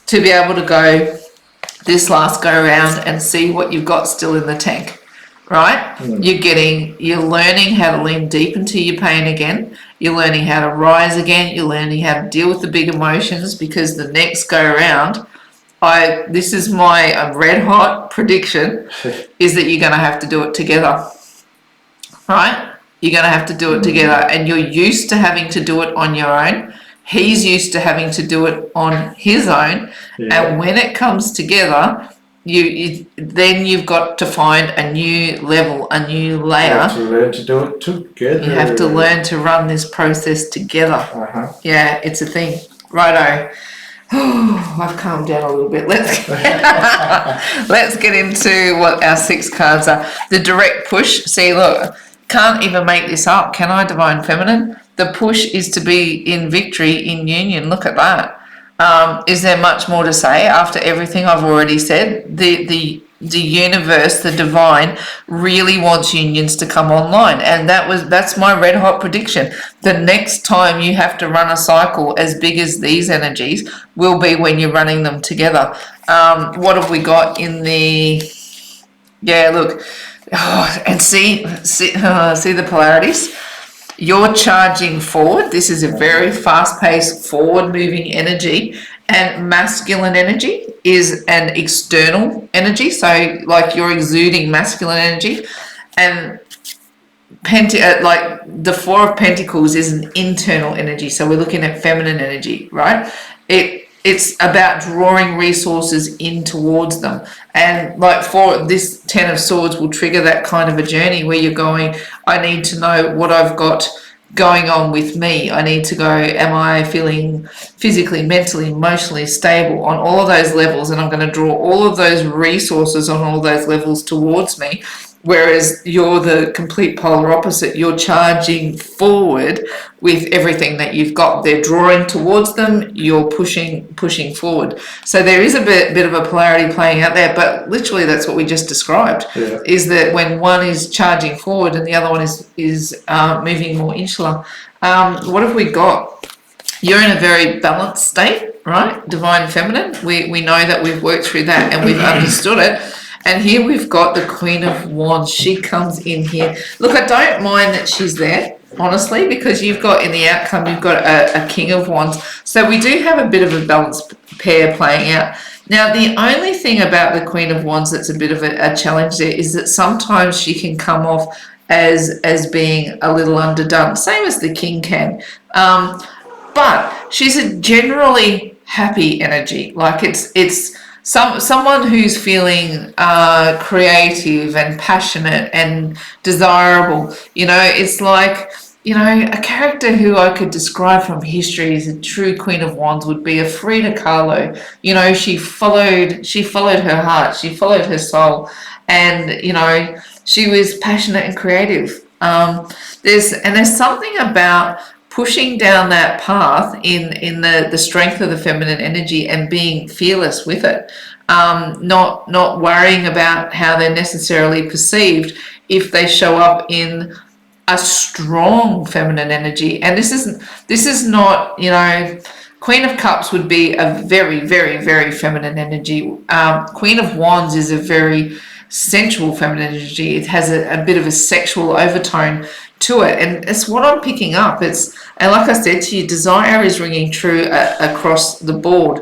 to be able to go this last go around and see what you've got still in the tank. Right? You're learning how to lean deep into your pain again. You're learning how to rise again. You're learning how to deal with the big emotions, because the next go around, this is my red hot prediction, is that you're going to have to do it together. Right? You're going to have to do it together, and you're used to having to do it on your own. He's used to having to do it on his own. And when it comes together, then you've got to find a new level, a new layer. You have to learn to do it together. You have to learn to run this process together. Yeah, it's a thing. Righto. I've calmed down a little bit. Let's get into what our 6 cards are. The direct push. See, look, can't even make this up, can I, Divine Feminine? The push is to be in victory, in union. Look at that. Is there much more to say after everything I've already said? The universe, the divine, really wants unions to come online, and that's my red hot prediction. The next time you have to run a cycle as big as these energies will be when you're running them together. What have we got in the? Yeah, look, and see the polarities. You're charging forward. This is a very fast-paced, forward-moving energy, and masculine energy is an external energy. So, like, you're exuding masculine energy, and like the 4 of Pentacles is an internal energy. So we're looking at feminine energy, right? It's about drawing resources in towards them. And like for this 10 of Swords will trigger that kind of a journey where you're going, I need to know what I've got going on with me. I need to go, am I feeling physically, mentally, emotionally stable on all of those levels? And I'm going to draw all of those resources on all those levels towards me. Whereas you're the complete polar opposite. You're charging forward with everything that you've got. They're drawing towards them. You're pushing forward. So there is a bit of a polarity playing out there, but literally that's what we just described. Yeah. Is that when one is charging forward and the other one is moving more insular. What have we got? You're in a very balanced state, right? Divine Feminine. We know that we've worked through that and we've understood it. And here we've got the Queen of Wands. She comes in here. Look, I don't mind that she's there, honestly, because you've got in the outcome, you've got a King of Wands. So we do have a bit of a balanced pair playing out. Now, the only thing about the Queen of Wands that's a bit of a challenge there is that sometimes she can come off as being a little underdone, same as the King can. But she's a generally happy energy. Like it's someone who's feeling creative and passionate and desirable. You know, it's like, you know, a character who I could describe from history as a true Queen of Wands would be a Frida Kahlo. You know, she followed her heart, she followed her soul, and you know, she was passionate and creative. There's something about pushing down that path in the strength of the feminine energy and being fearless with it. Not worrying about how they're necessarily perceived if they show up in a strong feminine energy. And this is not, you know, Queen of Cups would be a very, very, very feminine energy. Queen of Wands is a very sensual feminine energy. It has a bit of a sexual overtone to it, and it's what I'm picking up. And like I said to you, desire is ringing true across the board.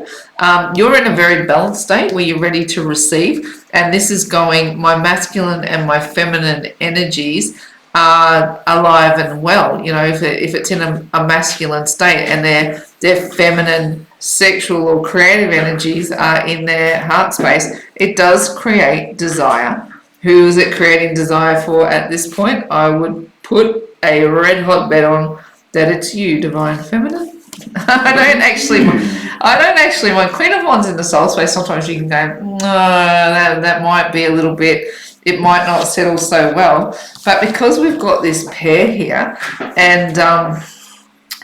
You're in a very balanced state where you're ready to receive, and this is going, my masculine and my feminine energies are alive and well. You know, if it's in a masculine state and their feminine, sexual or creative energies are in their heart space, it does create desire. Who is it creating desire for at this point? I would put a red hot bet on that it's you, Divine Feminine. I don't actually, my Queen of Wands in the soul space, sometimes you can go, no, that might be a little bit, it might not settle so well. But because we've got this pair here, and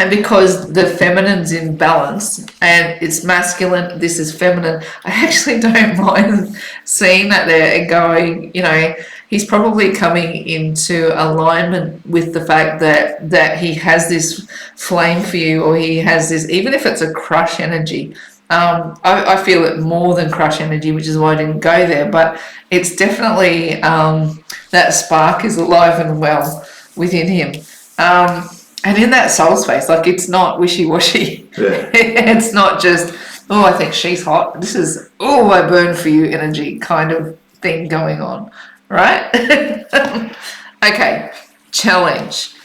because the feminine's in balance and it's masculine, this is feminine, I actually don't mind seeing that there and going, you know, he's probably coming into alignment with the fact that he has this flame for you, or he has this, even if it's a crush energy. I feel it more than crush energy, which is why I didn't go there, but it's definitely that spark is alive and well within him. And in that soul space, like, it's not wishy-washy. Yeah. It's not just, oh, I think she's hot. This is, oh, I burn for you energy kind of thing going on, right? Okay, challenge,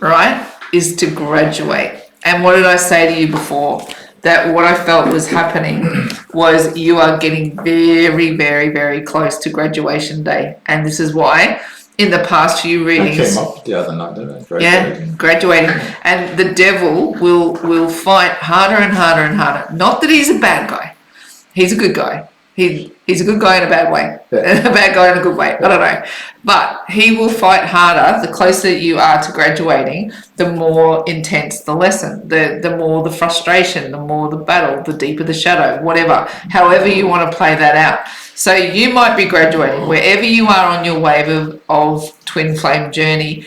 right, is to graduate. And what did I say to you before? That what I felt was happening was you are getting very, very, very close to graduation day. And this is why in the past few readings, I came up the other night, didn't I? yeah, graduating, and the devil will fight harder and harder and harder. Not that he's a bad guy; he's a good guy. He's a good guy in a bad way, a bad guy in a good way. I don't know, but he will fight harder. The closer you are to graduating, the more intense the lesson, the more the frustration, the more the battle, the deeper the shadow. Whatever, however you want to play that out. So you might be graduating wherever you are on your wave of twin flame journey.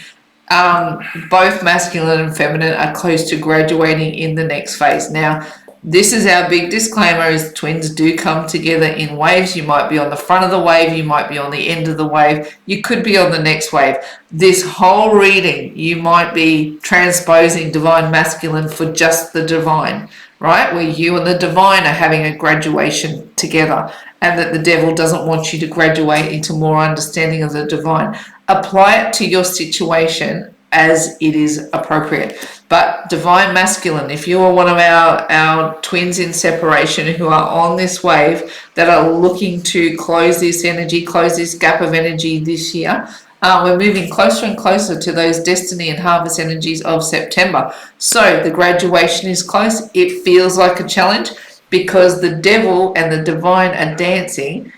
Both masculine and feminine are close to graduating in the next phase. Now, this is our big disclaimer, is twins do come together in waves. You might be on the front of the wave, you might be on the end of the wave, you could be on the next wave. This whole reading, you might be transposing divine masculine for just the divine, right? Where you and the divine are having a graduation together, and that the devil doesn't want you to graduate into more understanding of the divine. Apply it to your situation as it is appropriate. But divine masculine, if you are one of our twins in separation who are on this wave that are looking to close this energy, close this gap of energy this year, we're moving closer and closer to those destiny and harvest energies of September. So the graduation is close. It feels like a challenge because the devil and the divine are dancing,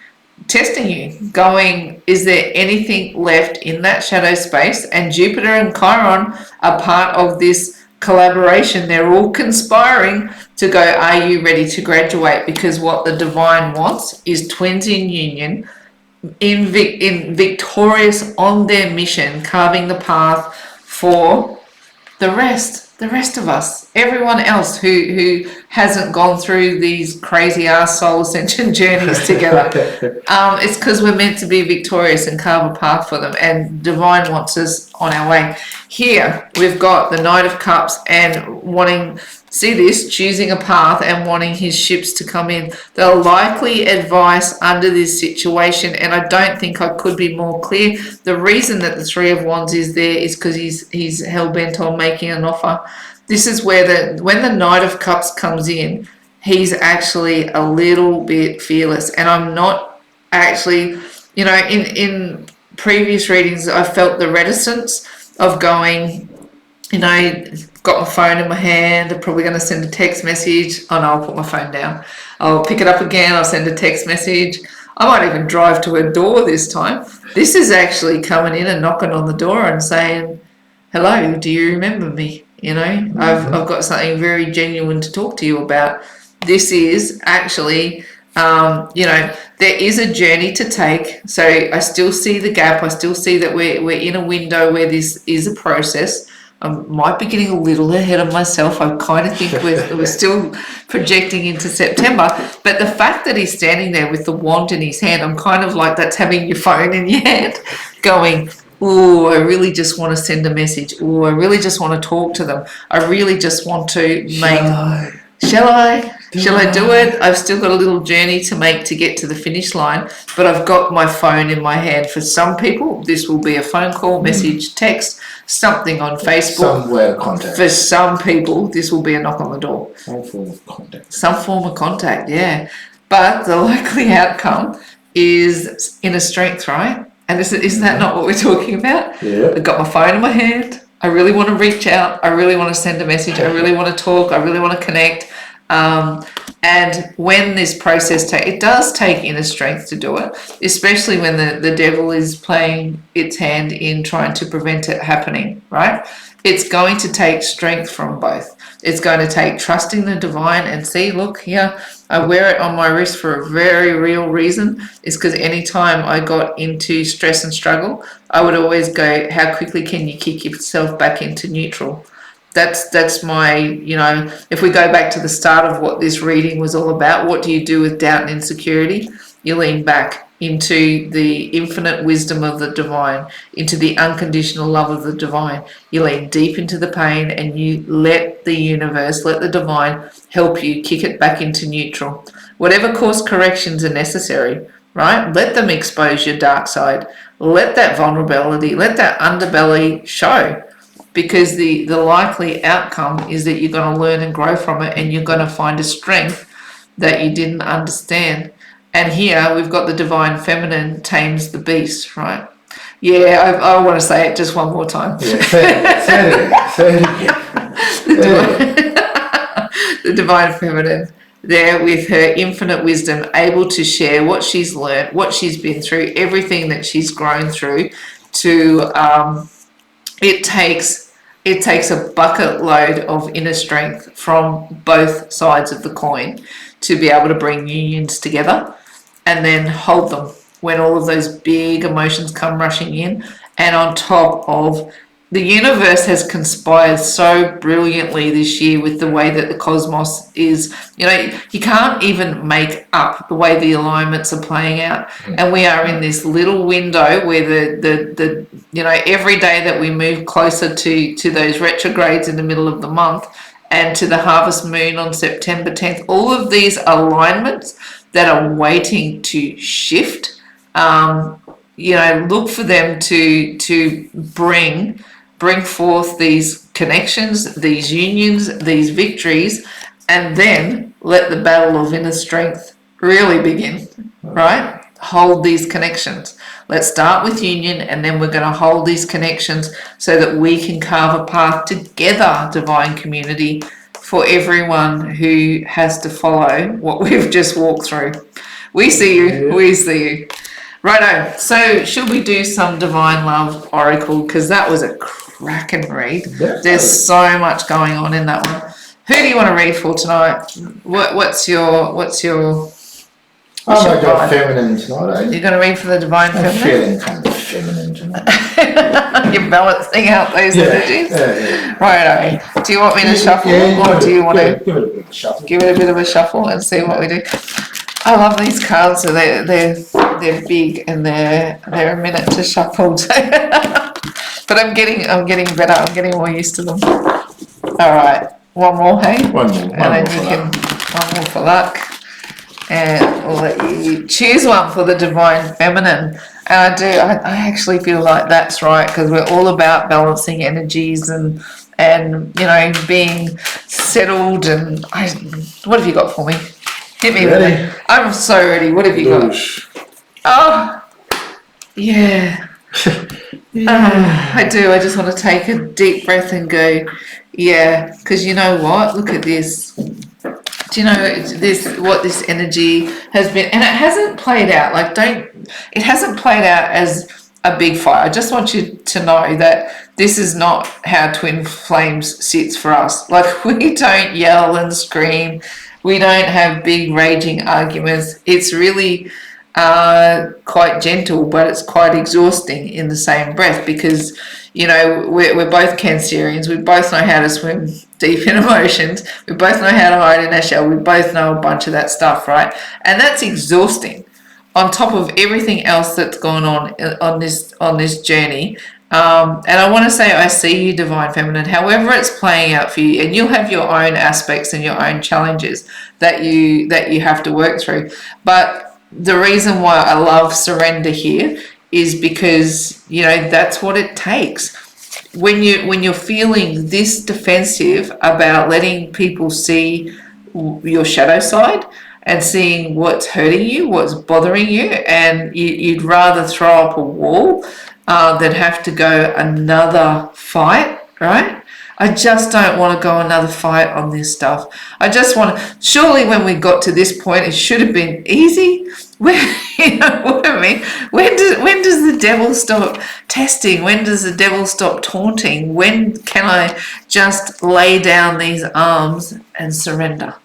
testing you, going, is there anything left in that shadow space? And Jupiter and Chiron are part of this collaboration. They're all conspiring to go, are you ready to graduate? Because what the divine wants is twins in union, in victorious on their mission, carving the path for the rest of us, everyone else who hasn't gone through these crazy ass soul ascension journeys together. It's because we're meant to be victorious and carve a path for them, and divine wants us on our way. Here we've got the Knight of Cups and wanting, see this, choosing a path and wanting his ships to come in. The likely advice under this situation, and I don't think I could be more clear, the reason that the Three of Wands is there is because he's hell-bent on making an offer. This is where when the Knight of Cups comes in, he's actually a little bit fearless. And I'm not actually, you know, in previous readings, I felt the reticence of going, you know, got my phone in my hand, I'm probably going to send a text message. Oh no, I'll put my phone down. I'll pick it up again, I'll send a text message. I might even drive to her door this time. This is actually coming in and knocking on the door and saying, hello, do you remember me? You know, I've got something very genuine to talk to you about. This is actually, you know, there is a journey to take. So I still see the gap. I still see that we're in a window where this is a process. I might be getting a little ahead of myself. I kind of think we're still projecting into September. But the fact that he's standing there with the wand in his hand, I'm kind of like, that's having your phone in your hand going, oh, I really just want to send a message. Oh, I really just want to talk to them. I really just want to make... Shall I do it? I've still got a little journey to make to get to the finish line, but I've got my phone in my hand. For some people, this will be a phone call, message, text, something on Facebook. Somewhere contact. For some people, this will be a knock on the door. Some form of contact. Some form of contact, yeah. But the likely outcome is inner strength, right? And isn't that not what we're talking about? Yeah. I've got my phone in my hand. I really want to reach out. I really want to send a message. I really want to talk. I really want to connect. And when this process it does take inner strength to do it, especially when the devil is playing its hand in trying to prevent it happening, right? It's going to take strength from both. It's going to take trusting the divine and see, look here, I wear it on my wrist for a very real reason. It's because anytime I got into stress and struggle, I would always go, how quickly can you kick yourself back into neutral? That's my, you know, if we go back to the start of what this reading was all about, what do you do with doubt and insecurity? You lean back into the infinite wisdom of the divine, into the unconditional love of the divine. You lean deep into the pain and you let the universe, let the divine help you kick it back into neutral. Whatever course corrections are necessary, right? Let them expose your dark side. Let that vulnerability, let that underbelly show. Because the likely outcome is that you're going to learn and grow from it, and you're going to find a strength that you didn't understand. And here we've got the divine feminine tames the beast, right? Yeah, I want to say it just one more time. Yeah, say it again. The divine feminine there with her infinite wisdom, able to share what she's learned, what she's been through, everything that she's grown through to... It takes a bucket load of inner strength from both sides of the coin to be able to bring unions together and then hold them when all of those big emotions come rushing in. And on top of, the universe has conspired so brilliantly this year with the way that the cosmos is, you know, you can't even make up the way the alignments are playing out. And we are in this little window where the you know, every day that we move closer to those retrogrades in the middle of the month and to the harvest moon on September 10th, all of these alignments that are waiting to shift, you know, look for them to bring forth these connections, these unions, these victories, and then let the battle of inner strength really begin, right? Hold these connections. Let's start with union, and then we're going to hold these connections so that we can carve a path together, divine community, for everyone who has to follow what we've just walked through. We see you. We see you. Righto. So should we do some Divine Love Oracle? Because that was a cracking read. There's so much going on in that one. Who do you want to read for tonight? What's your I'm going to go feminine tonight, eh? You're going to read for the Divine I'm Feminine? feeling kind of feminine tonight. You're balancing out those energies? Yeah. Righto. Do you want me to shuffle, or do you want to give it a bit of a shuffle? give it a bit of a shuffle and see what we do? I love these cards. So they're big and they're a minute to shuffle. But I'm getting better. I'm getting more used to them. All right, one more, hey? One more. And then you can one more for luck. And we'll let you choose one for the Divine Feminine. And I actually feel like that's right, because we're all about balancing energies and and being settled. And what have you got for me? Hit me with it. I'm so ready. What have you got? Oh, yeah. I do. I just want to take a deep breath and go, yeah, because you know what? Look at this. Do you know what this energy has been? And it hasn't played out it hasn't played out as a big fight. I just want you to know that this is not how twin flames sits for us. Like, we don't yell and scream. We don't have big raging arguments. It's really quite gentle, but it's quite exhausting in the same breath, because we're both Cancerians. We both know how to swim deep in emotions. We both know how to hide in our shell. We both know a bunch of that stuff, right? And that's exhausting on top of everything else that's gone on this journey. And I want to say, I see you, Divine Feminine, however it's playing out for you, and you'll have your own aspects and your own challenges that you have to work through. But the reason why I love surrender here is because, that's what it takes. When you're feeling this defensive about letting people see your shadow side and seeing what's hurting you, what's bothering you, and you'd rather throw up a wall than have to go another fight, right? I just don't want to go another fight on this stuff. I just want to, surely when we got to this point, it should have been easy. You know what I mean? When does the devil stop testing? When does the devil stop taunting? When can I just lay down these arms and surrender?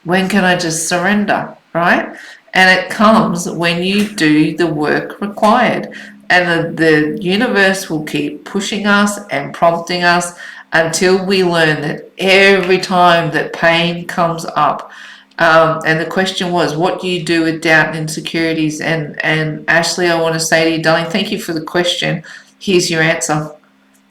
When can I just surrender, right? And it comes when you do the work required. And the universe will keep pushing us and prompting us until we learn that every time that pain comes up, and the question was, what do you do with doubt and insecurities? And Ashley, I want to say to you, darling, thank you for the question. Here's your answer.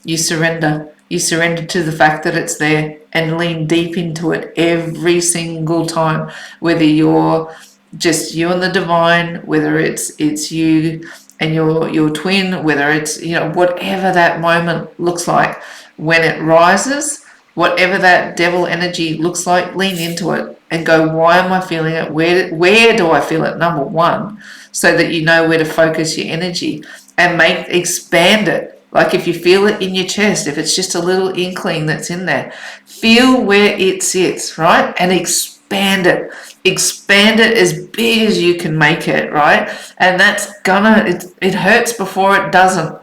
You surrender. You surrender to the fact that it's there and lean deep into it every single time, whether you're just you and the divine, whether it's you and your twin, whether it's, whatever that moment looks like. When it rises, whatever that devil energy looks like, lean into it and go, why am I feeling it? Where do I feel it? Number one, so that you know where to focus your energy and expand it. Like, if you feel it in your chest, if it's just a little inkling that's in there, feel where it sits, right? And expand it. Expand it as big as you can make it, right? And that's it hurts before it doesn't.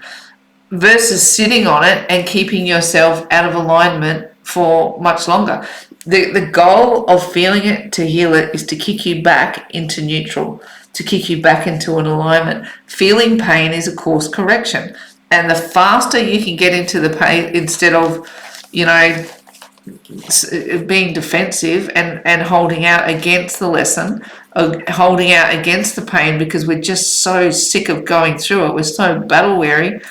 Versus sitting on it and keeping yourself out of alignment for much longer. The goal of feeling it to heal it is to kick you back into neutral, to kick you back into an alignment. Feeling pain is a course correction. And the faster you can get into the pain, instead of, being defensive and holding out against the lesson, holding out against the pain because we're just so sick of going through it, we're so battle weary.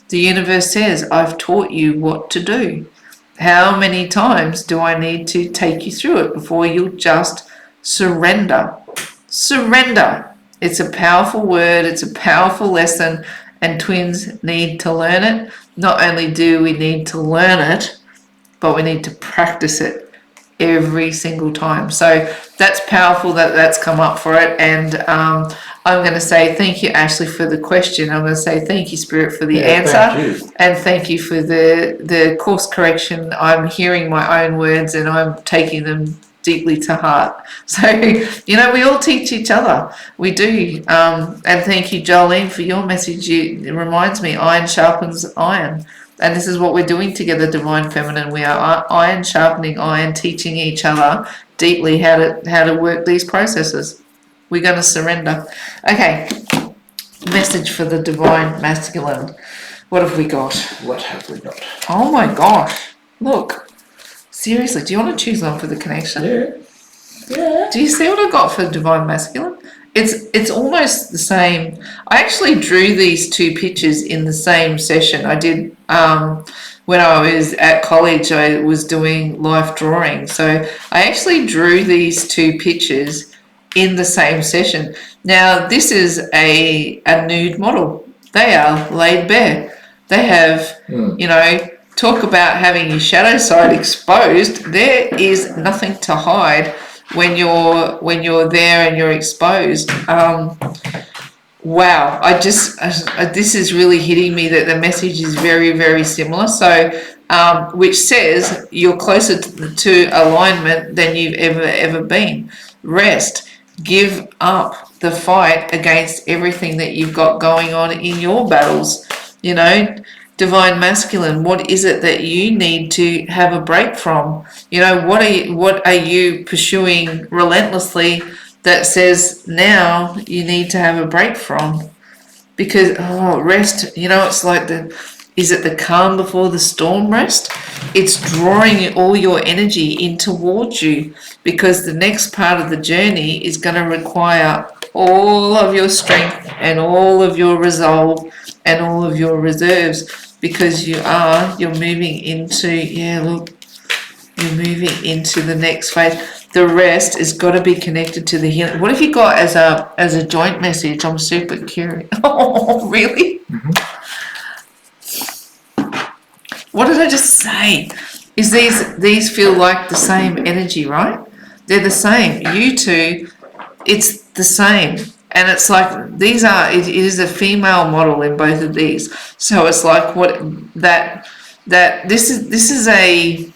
The universe says, I've taught you what to do. How many times do I need to take you through it before you'll just surrender? Surrender. It's a powerful word. It's a powerful lesson, and twins need to learn it. Not only do we need to learn it, but we need to practice it every single time. So that's powerful that's come up for it. And I'm going to say thank you, Ashley, for the question. I'm going to say thank you, Spirit, for the answer. And thank you for the course correction. I'm hearing my own words and I'm taking them deeply to heart. So, we all teach each other. We do. And thank you, Jolene, for your message. It reminds me, iron sharpens iron. And this is what we're doing together, Divine Feminine. We are iron sharpening iron, teaching each other deeply how to work these processes. We're going to surrender. Okay, message for the Divine Masculine. What have we got? What have we got? Oh my gosh, look. Seriously, do you want to choose one for the connection? Yeah. Do you see what I got for Divine Masculine? It's almost the same. I actually drew these two pictures in the same session. I did when I was at college. I was doing life drawing, so I actually drew these two pictures in the same session. Now this is a nude model. They are laid bare. They have talk about having your shadow side exposed. There is nothing to hide when you're there and you're exposed. Wow, this is really hitting me that the message is very, very similar. So, which says you're closer to alignment than you've ever been. Rest. Give up the fight against everything that you've got going on in your battles. You know, divine masculine, what is it that you need to have a break from? You know, what are you pursuing relentlessly that says now you need to have a break from? Because rest, you know, it's like is it the calm before the storm rest? It's drawing all your energy in towards you, because the next part of the journey is going to require all of your strength and all of your resolve and all of your reserves, because you're moving into, you're moving into the next phase. The rest has got to be connected to the healing. What have you got as a joint message? I'm super curious. Oh, really? Mm-hmm. What did I just say? Is these feel like the same energy, right? They're the same. You two, it's the same. And it's like it is a female model in both of these. So it's like this is a,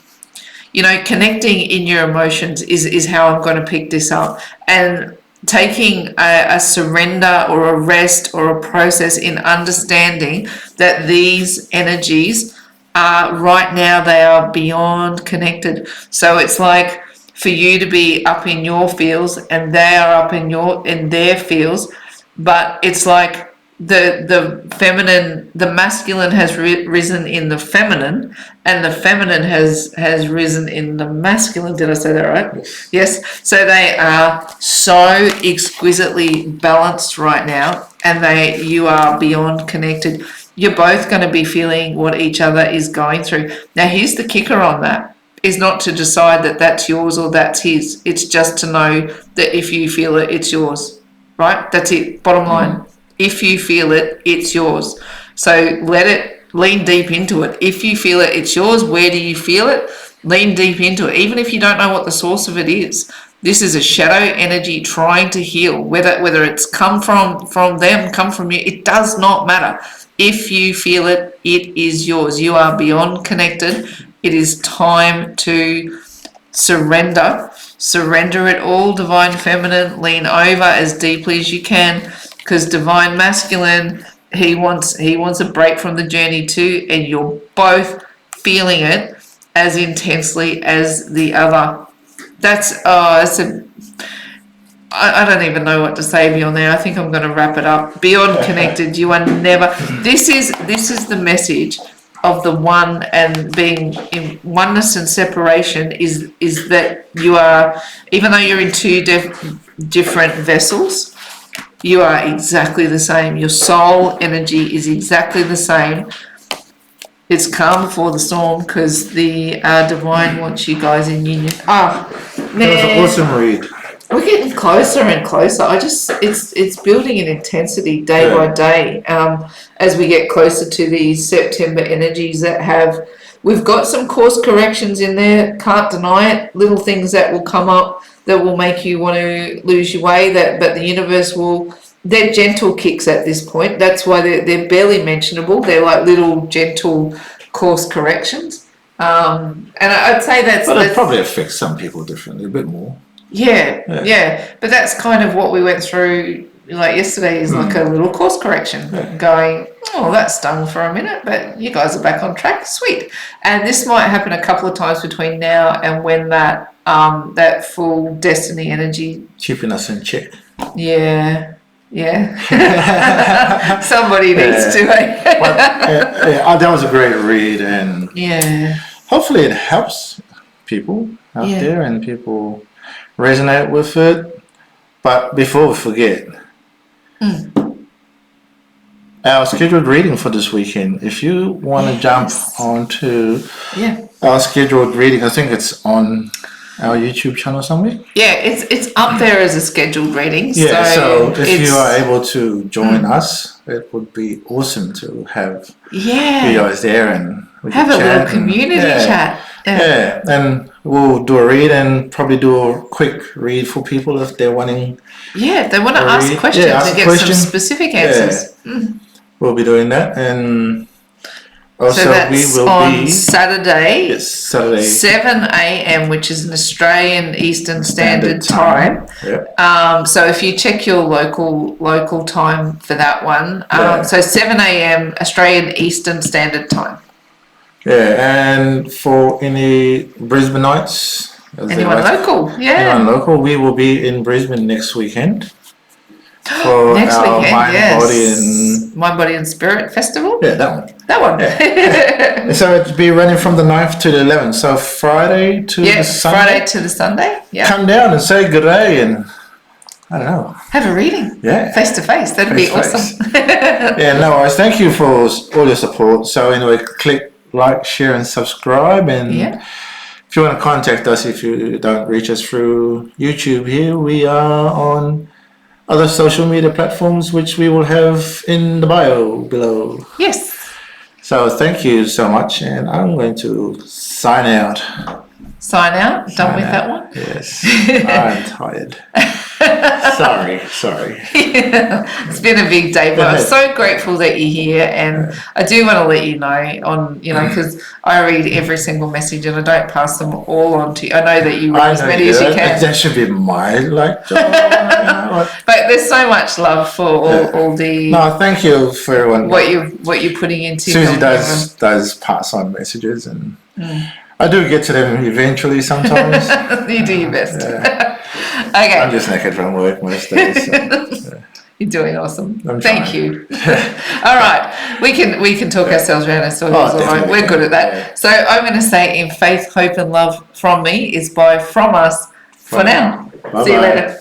you know, connecting in your emotions is how I'm going to pick this up. And taking a surrender or a rest or a process in understanding that these energies are right now, they are beyond connected. So it's like for you to be up in your fields and they are up in their fields, but it's like the feminine, the masculine has risen in the feminine, and the feminine has risen in the masculine. Did I say that right? Yes. So they are so exquisitely balanced right now, and you are beyond connected. You're both going to be feeling what each other is going through. Now, here's the kicker on that, is not to decide that that's yours or that's his. It's just to know that if you feel it, it's yours, right? That's it, bottom line. If you feel it, it's yours. So lean deep into it. If you feel it, it's yours. Where do you feel it? Lean deep into it, even if you don't know what the source of it is. This is a shadow energy trying to heal. Whether it's come from them, come from you, it does not matter. If you feel it, it is yours. You are beyond connected. It is time to surrender. Surrender it all, divine feminine. Lean over as deeply as you can, because divine masculine, he wants a break from the journey too, and you're both feeling it as intensely as the other. I don't even know what to say beyond there. I think I'm going to wrap it up. Beyond connected, you are never. This is the message of the one, and being in oneness and separation is that you are, even though you're in two different vessels, you are exactly the same. Your soul energy is exactly the same. It's calm before the storm, because the divine wants you guys in union. That was an awesome read. We're getting closer and closer. It's building in intensity day by day, as we get closer to these September energies that we've got some course corrections in there, can't deny it, little things that will come up that will make you want to lose your way, but the universe they're gentle kicks at this point. That's why they're barely mentionable. They're like little gentle course corrections. And I'd say but it probably affects some people differently, a bit more. Yeah. But that's kind of what we went through, like yesterday, is like a little course correction, going, oh, that stung for a minute, but you guys are back on track, sweet. And this might happen a couple of times between now and when that full destiny energy, keeping us in check. Yeah. Somebody needs to. That was a great read, and hopefully it helps people out there, and people resonate with it. But before we forget, our scheduled reading for this weekend, if you want to jump onto our scheduled reading, I think it's on our YouTube channel somewhere. It's up there as a scheduled reading. So if you are able to join us, it would be awesome to have you guys there, and We Have can a little chat and- community yeah. chat. Yeah, and we'll do a read and probably do a quick read for people if they're wanting. Yeah, if they want to Or ask read- questions yeah, ask and a get question. some specific answers. We'll be doing that, and So also that's we will on be Saturday, Saturday 7 a.m., which is an Australian Eastern Standard Time. Yeah. So if you check your local time for that one, Yeah. so 7 a.m. Australian Eastern Standard Time. Yeah, and for any Brisbaneites, as they Anyone like- local? Yeah. anyone local, we will be in Brisbane next weekend for Next our weekend, Mind, yes. Body, and Mind, Body and Spirit Festival. yeah, that one. That one. Yeah. So it'll be running from the 9th to the 11th. So Friday to the Yes, Sunday. Friday to the Sunday. Yeah. Come down and say good day, and I don't know. Have a reading. Yeah. Face to face. That'd be Face to awesome. Yeah, no worries. Thank you for all your support. So anyway, click like, share, and subscribe. And Yeah. if you want to contact us, if you don't reach us through YouTube here, we are on other social media platforms, which we will have in the bio below. Yes. So thank you so much, and I'm going to sign out. Sign out. Done Sign with out. that one. Yes, I'm tired. Sorry. It's been a big day, but I'm so grateful that you're here, and I do want to let you know on, because I read every single message and I don't pass them all on to you. I know that you read as many as you can, That should be my job. but there's so much love for all the No, thank you for everyone. what you're putting into. Susie helping does pass on messages, and I do get to them eventually sometimes. everyone. You do your best. I'm Okay, just knackered from work most days. So. you're doing awesome. I'm Thank trying. you. All right, we can talk ourselves around our stories. All right, definitely. we're good at that. Yeah. So I'm going to say, in faith, hope, and love from me is bye from us for now. Bye-bye. See you later.